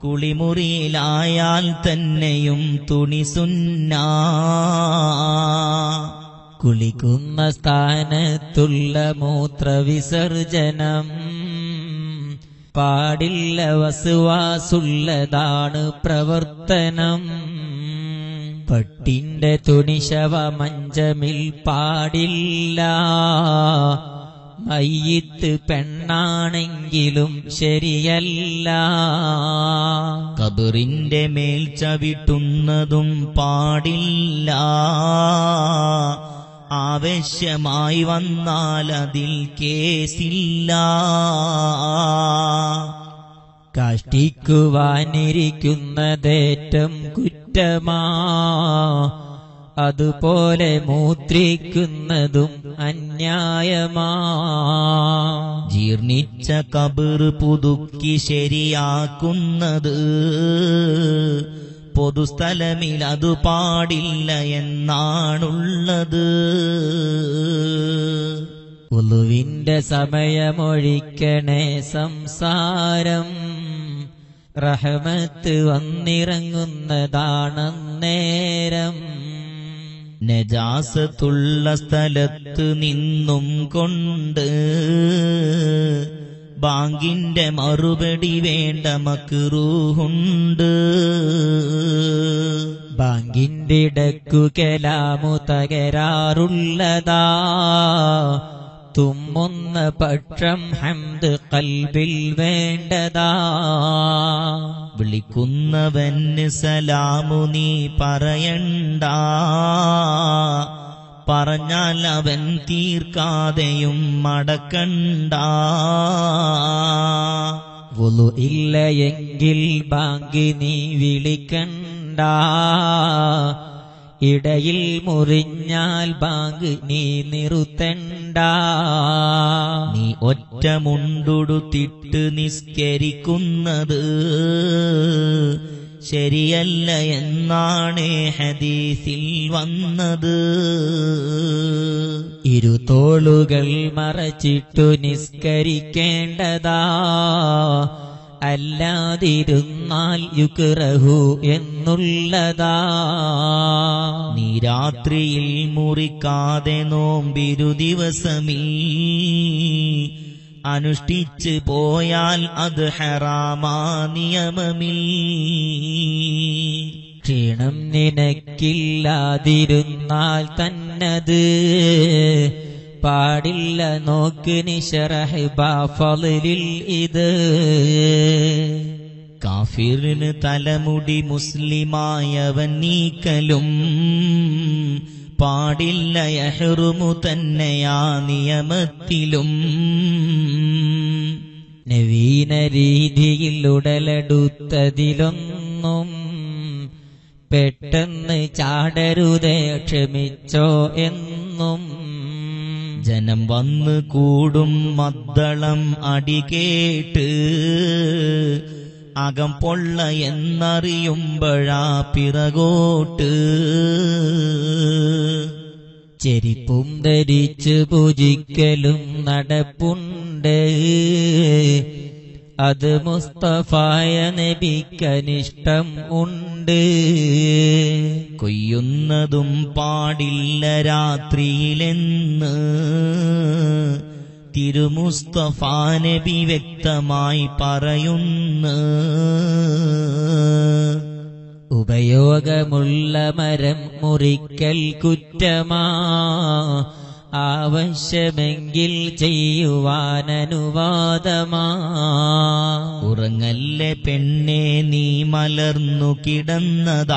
കുളിമുറിയിലായാൽ തന്നെയും തുണി സുന്നാ. കുളിക്കുന്ന സ്ഥാനത്തുള്ള മൂത്രവിസർജനം പാടില്ല, വസ്വാസുള്ളതാണ് പ്രവർത്തനം. പട്ടിന്റെ തുണി ശവമഞ്ചമിൽ പാടില്ല, മയ്യിത്ത് പെണ്ണാണെങ്കിലും ശരിയല്ല. കബറിന്റെ മേൽ ചവിട്ടുന്നതും പാടില്ല, ആവശ്യമായി വന്നാൽ അതിൽ കേസില്ല. കാഷ്ടിക്കുവാനിരിക്കുന്നതേറ്റം കുറ്റമാ, അതുപോലെ മൂത്രിക്കുന്നതും അന്യായമാ. ജീർണിച്ച കബർ പുതുക്കി ശരിയാക്കുന്നത് പൊതുസ്ഥലമിൽ അതു പാടില്ല എന്നാണുള്ളത്. ഉളുവിന്റെ സമയമൊഴിക്കണേ സംസാരം, റഹ്മത്ത് വന്നിറങ്ങുന്നതാണന്നേരം. നജാസത്തുള്ള സ്ഥലത്ത് നിന്നും കൊണ്ട് ബാങ്കിന്റെ മറുപടി വേണ്ട മക്റൂഹുണ്ട്. ബാങ്കിന്റെ ഇടക്കു കലാമു തകരാറുള്ളതാ, തുമ്മുന്ന പക്ഷം ഹംദ് കൽബിൽ വേണ്ടതാ. വിളിക്കുന്നവന് സലാമു നീ പറയണ്ട, പറഞ്ഞാൽ അവൻ തീർക്കാതെയും മടക്കണ്ട. വുളു ഇല്ല എങ്കിൽ ബാങ്ക് നീ വിളിക്കണ്ട, ഇടയിൽ മുറിഞ്ഞാൽ ബാങ്ക് നീ നിർത്തണ്ട. നീ ഒറ്റ മുണ്ടുടുത്തിട്ട് നിസ്കരിക്കുന്നത് ശരിയല്ല എന്നാണ് ഹദീസിൽ വന്നത്. ഇരുതോളുകൾ മറച്ചിട്ടു നിസ്കരിക്കേണ്ടതാ, അല്ലാതിരുന്നാൽ യുക്റഹു എന്നുള്ളതാ. നീ രാത്രിയിൽ മുറിക്കാതെ നോമ്പിരു ദിവസമീ അനുഷ്ഠിച്ച് പോയാൽ അത് ഹറാമാ നിയമമിൽ. ക്ഷീണം നിനക്കില്ലാതിരുന്നാൽ തന്നത് പാടില്ല, നോക്ക് നിശറഹ് ബാഫളിൽ ഇത്. കാഫിറിന് തലമുടി മുസ്ലിമായവൻ നീക്കലും പാടില്ല, യഹ്റുമു തന്നെയാ നിയമത്തിലും. നവീന രീതിയിൽ ഉടലെടുത്തതിലൊന്നും പെട്ടെന്ന് ചാടരുതേ, ക്ഷമിച്ചോ എന്നും. ജനം വന്ന് കൂടും മദ്ദളം അടികേട്ട് അകം പൊള്ള എന്നറിയുമ്പഴാ പിറകോട്ട്. ചെരിപ്പും ധരിച്ച് പൂജിക്കലും നടപ്പുണ്ട്, അത് മുസ്തഫായ നബിക്കനിഷ്ടം ഉണ്ട്. കൊയ്യുന്നതും പാടില്ല രാത്രിയിലെന്ന് തിരുമുസ്തഫാ നബി വ്യക്തമായി പറയുന്നു. ഉപയോഗമുള്ള മരം മുറിക്കൽ കുറ്റമാ, ആവശ്യമെങ്കിൽ ചെയ്യുവാനനുവാദമാ. ഉറങ്ങല്ലേ പെണ്ണെ നീ മലർന്നു കിടന്നതായി,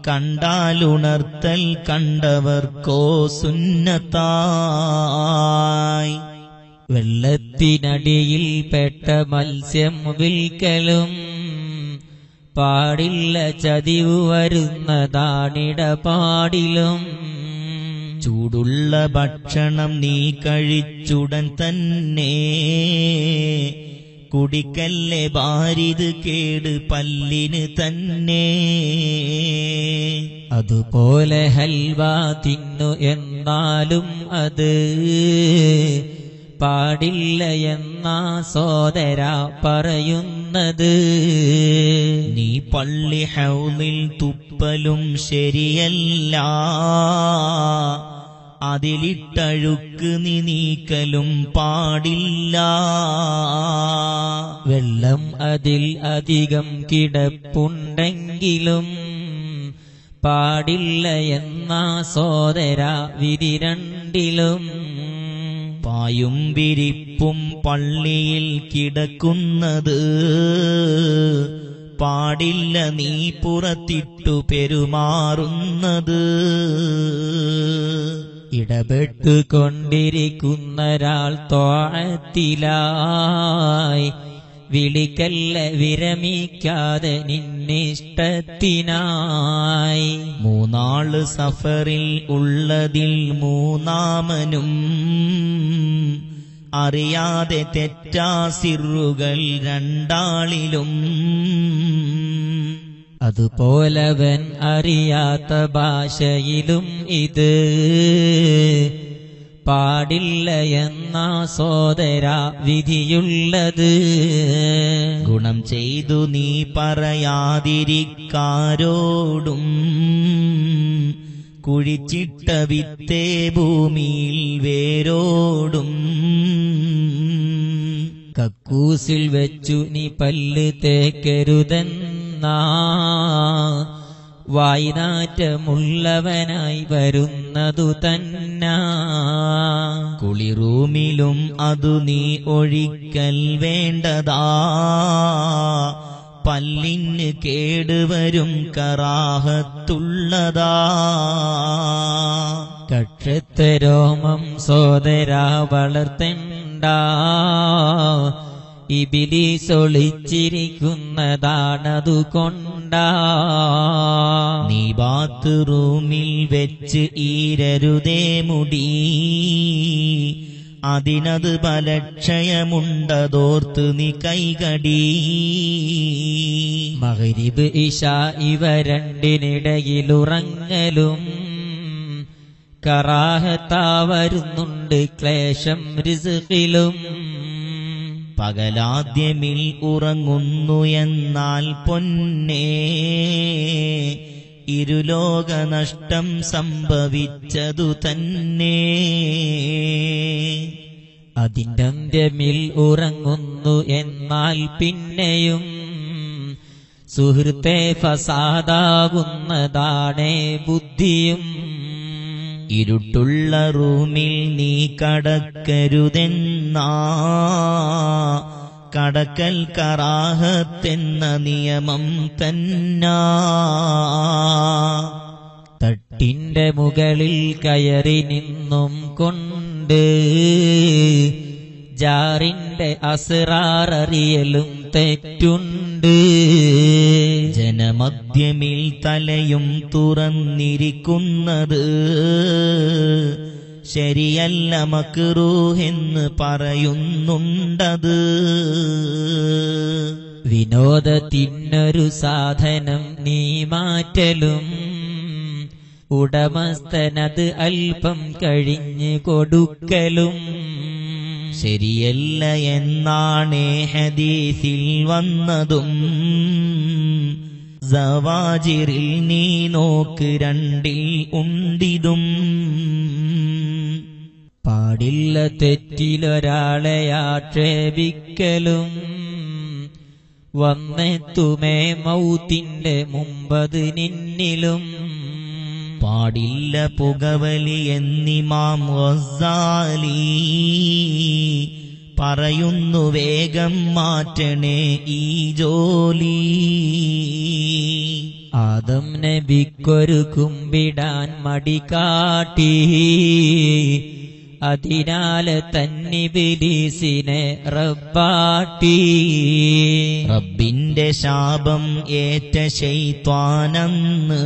കണ്ടാലുണർത്തൽ കണ്ടവർക്കോ സുന്നത്തായി. വെള്ളത്തിനടിയിൽ പെട്ട മത്സ്യം വിൽക്കലും പാടില്ല, ചതിവ് വരുന്നതാണിടപാടിലും. ചൂടുള്ള ഭക്ഷണം നീ കഴിച്ചുടൻ തന്നെ കുടിക്കല്ലേ, ബാരിത് കേട് പല്ലിന് തന്നെ. അതുപോലെ ഹൽവ തിന്നു എന്നാലും അത് പാടില്ല എന്നാ സോദര പറയുന്നത്. നീ പള്ളി ഹൗലിൽ തുപ്പലും ശരിയല്ല, അതിലിട്ടഴുക്ക് നീ നീക്കലും പാടില്ല. വെള്ളം അതിൽ അധികം കിടപ്പുണ്ടെങ്കിലും പാടില്ല എന്നാ സോദര വിധി രണ്ടിലും. പായും വിരിപ്പും പള്ളിയിൽ കിടക്കുന്നത് പാടില്ല, നീ പുറത്തിട്ടു പെരുമാറുന്നത്. ഇടപെട്ടുകൊണ്ടിരിക്കുന്നൊരാൾ ത്വാഅത്തിലായി വിളിക്കല്ല, വിരമിക്കാതെ നിന്നിഷ്ടത്തിനായി. മൂന്നാള് സഫറിൽ ഉള്ളതിൽ മൂന്നാമനും അറിയാതെ തെറ്റാ സിറുകൾ രണ്ടാളിലും. അതുപോലവൻ അറിയാത്ത ഭാഷയിലും ഇത് പാടില്ല എന്നാ സോദര വിധിയുള്ളത്. ഗുണം ചെയ്തു നീ പറയാതിരിക്കാരോടും കുഴിച്ചിട്ട വിത്തേ ഭൂമിയിൽ വേരോടും. കക്കൂസിൽ വെച്ചു നീ പല്ല് തേക്കരുതെന്നാ വായ്നാറ്റമുള്ളവനായി വരുന്നതു തന്നാ. കുളിറൂമിലും അതു നീ ഒഴിക്കൽ വേണ്ടതാ, പല്ലിന് കേടുവരും കറാഹത്തുള്ളതാ. കക്ഷത്തെ രോമം സോദരാ വളർത്തണ്ട, ഇബിലീസ് ഒളിച്ചിരിക്കുന്നതാണതുകൊണ്ടാ. നീ ബാത്റൂമിൽ വെച്ച് ഈരരുതേ മുടി, അതിനത് ബലക്ഷയമുണ്ടതോർത്ത് നീ കൈകടി. മഗ്രിബ് ഇശ ഇവ രണ്ടിനിടയിലുറങ്ങലും കറാഹത്താ വരുന്നുണ്ട് ക്ലേശം റിസ്ഖിലും. പകലാദ്യമിൽ ഉറങ്ങുന്നു എന്നാൽ പൊന്നേ, ഇരുലോക നഷ്ടം സംഭവിച്ചതു തന്നെ. അതിന്റെ അന്ത്യമിൽ ഉറങ്ങുന്നു എന്നാൽ പിന്നെയും സുഹൃത്തെ ഫസാദാകുന്നതാണേ ബുദ്ധിയും. ഇരുട്ടുള്ള റൂമിൽ നീ കടക്കരുതെന്നാ കടക്കൽ കറാഹത്തെന്ന നിയമം തന്നാ. തട്ടിന്റെ മുകളിൽ കയറി നിന്നും കൊണ്ട് ജാറിന്റെ അസ്റാററിയലും തെറ്റുണ്ട്. ജനമധ്യമിൽ തലയും തുറന്നിരിക്കുന്നത് ശരിയല്ല, മക്റൂഹെന്ന് പറയുന്നുണ്ടത്. വിനോദത്തിനൊരു സാധനം നീ മാറ്റലും ഉടമസ്ഥനത് അല്പം കഴിഞ്ഞ് കൊടുക്കലും. ശരിയല്ല എന്നാണ് ഹദീസിൽ വന്നതും. സവാജിറിൽ നീ നോക്ക് രണ്ടിൽ ഉണ്ടിതും. പാടില്ല തെറ്റിലൊരാളെ ആക്ഷേപിക്കലും വന്നെത്തുമേ മൗത്തിന്റെ മുമ്പത് നിന്നിലും. പാടില്ല പുകവലി എന്നിമാം ഗസാലി പറയുന്നു വേഗം മാറ്റണേ ഈ ജോലി. ആദം നബിക്കൊരു കുമ്പിടാൻ മടി കാട്ടി അതിനാല് തന്നിബിലീസിനെ റബ്ബാട്ടി. റബ്ബിന്റെ ശാപം ഏറ്റ ശൈത്വാനെന്ന്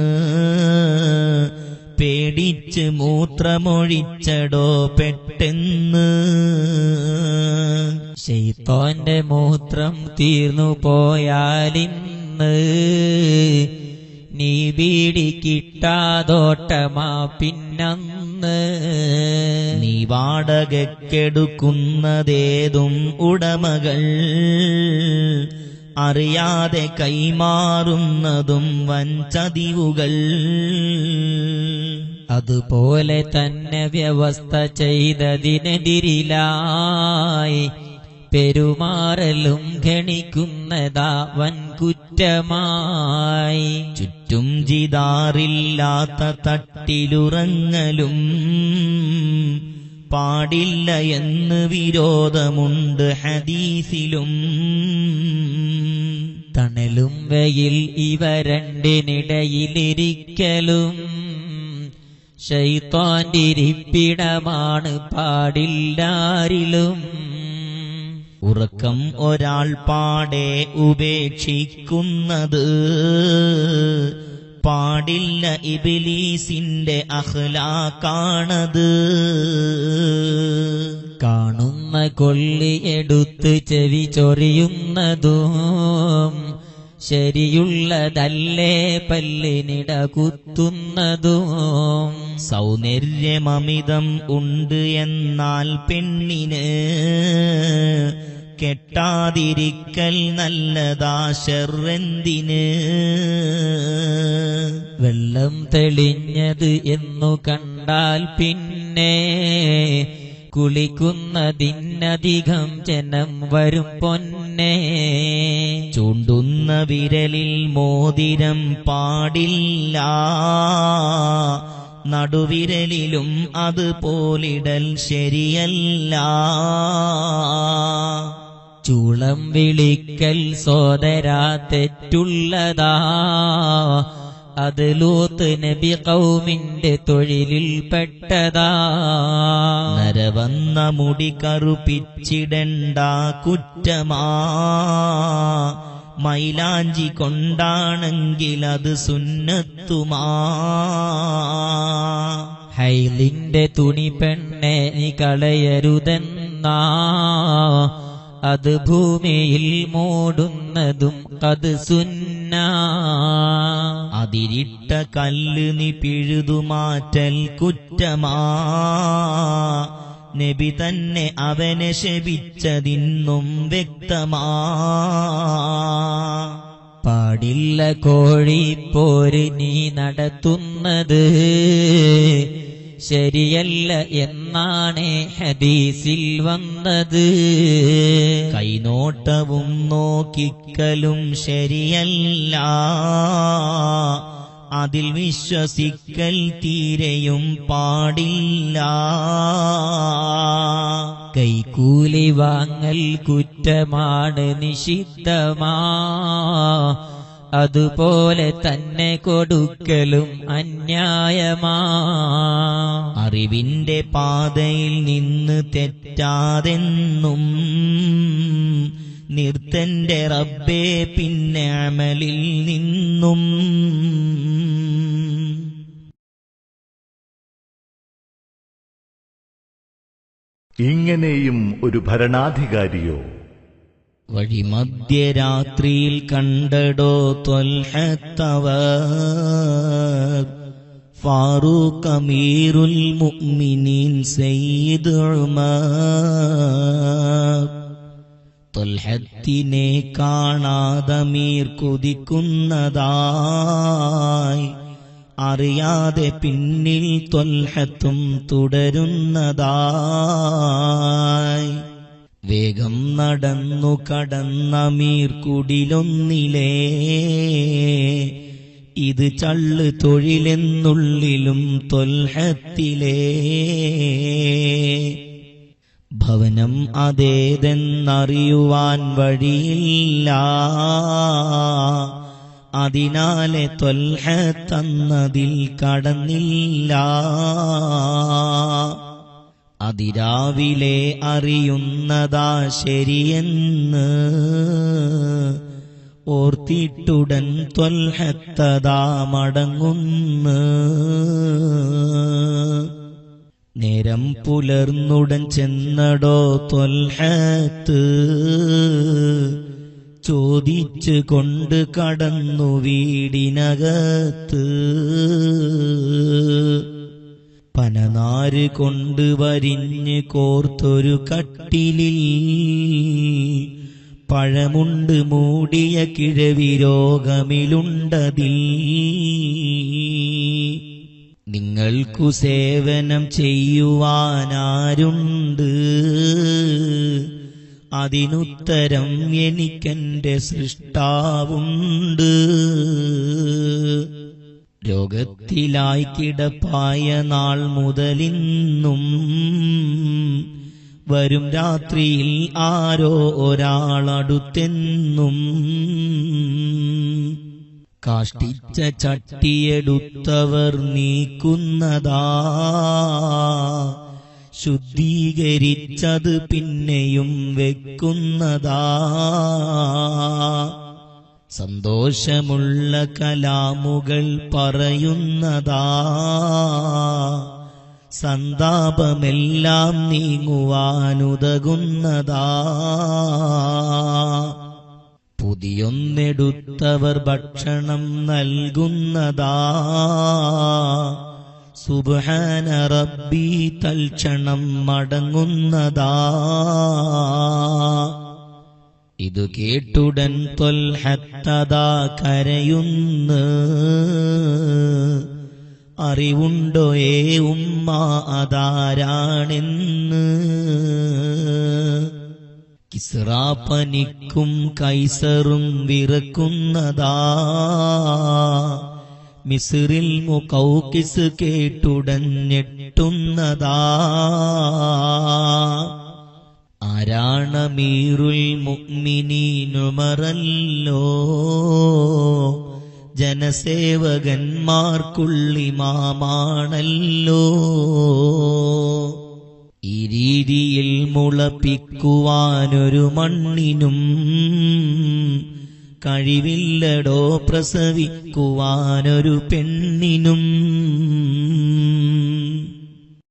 പേടിച്ച് മൂത്രമൊഴിച്ചടോ പെട്ടെന്ന്. ശൈത്താന്റെ മൂത്രം തീർന്നു പോയാലിന്ന് നീ ബീഡി കിട്ടാതോട്ടമാ പിന്നന്ന്. നീ വാടകയ്ക്കെടുക്കുന്നതേതും ഉടമകൾ അറിയാതെ കൈമാറുന്നതും വൻചതിവുകൾ. അതുപോലെ തന്നെ വ്യവസ്ഥ ചെയ്തതിനെതിരിലായി പെരുമാറലും ഗണിക്കുന്നതാ വൻകുറ്റമായി. ചുറ്റും ജിദാറില്ലാത്ത തട്ടിലുറങ്ങലും പാടില്ല എന്ന് വിരോധമുണ്ട് ഹദീസിലും. തണലും വെയിൽ ഇവ രണ്ടിനിടയിലിരിക്കലും ശൈത്താന്റെ ഇരിപ്പിടമാണ് പാടില്ലാരിലും. ഉറക്കം ഒരാൾ പാടെ ഉപേക്ഷിക്കുന്നത് പാടില്ല, ഇബ്ലീസിന്റെ അഖ്ലാഖാണത്. കാണുന്ന കൊള്ളിയെടുത്ത് ചെവി ചൊറിയുന്നതും ശരിയുള്ളതല്ലേ പല്ലിനിട കുത്തുന്നതും. സൗന്ദര്യമമിതം ഉണ്ട് എന്നാൽ പെണ്ണിന് കെട്ടാതിരിക്കൽ നല്ലതാ ശർറെന്തിന്. വെള്ളം തെളിഞ്ഞത് എന്നു കണ്ടാൽ പിന്നെ കുളിക്കുന്നതിനധികം ജനം വരും പൊന്നെ. ചൂണ്ടുന്ന വിരലിൽ മോതിരം പാടില്ല, നടുവിരലിലും അതുപോലിടൽ ശരിയല്ല. ചൂളം വിളിക്കൽ സോദരാ തെറ്റുള്ളതാ, അത് ലൂത്ത് നബി ഖൗമിന്റെ തൊഴിലിൽ പെട്ടതാ. നരവന്ന മുടി കറുപ്പിച്ചിടണ്ട കുറ്റമാ, മൈലാഞ്ചി കൊണ്ടാണെങ്കിൽ അത് സുന്നത്തുമാ. ഹൈലിന്റെ തുണി പെണ്ണെ നീ കളയരുതെന്നാ, അത് ഭൂമിയിൽ മൂടുന്നതും അത് സുന്നാ. അതിരിട്ട കല്ല് നീ പിഴുതുമാറ്റൽ കുറ്റമാ, നബി തന്നെ അവനെ ശപിച്ചതിന്നും വ്യക്തമാ. പാടില്ല കോഴിപ്പോര് നീ നടത്തുന്നത് ശരിയല്ല എന്നാണ് ഹദീസിൽ വന്നത്. കൈനോട്ടവും നോക്കിക്കലും ശരിയല്ല, അതിൽ വിശ്വസിക്കൽ തീരെയും പാടില്ല. കൈക്കൂലി വാങ്ങൽ കുറ്റമാണ് നിഷിദ്ധമാ, അതുപോലെ തന്നെ കൊടുക്കലും അന്യായമാ. അറിവിന്റെ പാതയിൽ നിന്ന് തെറ്റാതെന്നും നിർത്തന്റെ റബ്ബേ പിന്നെ അമലിൽ നിന്നും. ഇങ്ങനെയും ഒരു ഭരണാധികാരിയോ? വഴി മധ്യരാത്രിയിൽ കണ്ടടോ ത്വൽഹത്തവർ, ഫാറൂഖ് അമീറുൽ മുഅ്മിനീൻ സയ്യിദ് ഉമർ. ത്വൽഹത്തിനെ കാണാതമീർ കുതിക്കുന്നതായി, അറിയാതെ പിന്നിൽ ത്വൽഹത്തും തുടരുന്നതായി. വേഗം നടന്നു കടന്നമീർ കുടിലൊന്നിലേ, ഇത് ചള്ള് തൊഴിലെന്നുള്ളിലും ത്വൽഹത്തിലേ. ഭവനം അതേതെന്നറിയുവാൻ വഴിയില്ല, അതിനാലെ ത്വൽഹത്തന്നതിൽ കടന്നില്ല. അതിരാവിലെ അറിയുന്നതാ ശരിയെന്ന്, ഓർത്തിട്ടുടൻ ത്വൽഹത്തതാ മടങ്ങുന്നു. നേരം പുലർന്നുടൻ ചെന്നടോ ത്വൽഹത്ത്, ചോദിച്ചു കൊണ്ട് കടന്നു വീടിനകത്ത്. പനനാര് കൊണ്ട് വരിഞ്ഞ് കോർത്തൊരു കട്ടിലിൽ, പഴമുണ്ട് മൂടിയ കിഴവി രോഗമിലുണ്ടതിൽ. നിങ്ങൾക്കു സേവനം ചെയ്യുവാനാരുണ്ട്, അതിനുത്തരം എനിക്കെന്റെ സൃഷ്ടാവുണ്ട്. രോഗത്തിലായി കിടപ്പായ നാൾ മുതലിന്നും, വരും രാത്രിയിൽ ആരോ ഒരാളടുത്തെന്നും. കാഷ്ടിച്ച ചട്ടിയെടുത്തവർ നീക്കുന്നതാ, ശുദ്ധീകരിച്ചത് പിന്നെയും വെക്കുന്നതാ. സന്തോഷമുള്ള കലാമുകൾ പറയുന്നതാ, സന്താപമെല്ലാം നീങ്ങുവാനുതകുന്നതാ. പുതിയൊന്നെടുത്തവർ ഭക്ഷണം നൽകുന്നതാ, സുബ്ഹാന റബ്ബി തൽക്ഷണം മടങ്ങുന്നതാ. ഇതു കേട്ടുടൻ ത്വൽഹത്തതാ കരയുന്നു, അറിവുണ്ടോ ഏ ഉമ്മ അതാരാണെന്ന്. കിസ്റാ പനിക്കും കൈസറും വിറക്കുന്നതാ, മിസ്റിൽ മുഖൗഖിസ് കേട്ടുടൻ ഞെട്ടുന്നതാ. ആരാണമീറുൽ മുഅ്മിനീൻ ഉമറല്ലോ, ജനസേവകന്മാർക്കുള്ളിമാമാണല്ലോ. ഈ രീതിയിൽ മുളപ്പിക്കുവാനൊരു മണ്ണിനും കഴിവില്ലടോ പ്രസവിക്കുവാനൊരു പെണ്ണിനും.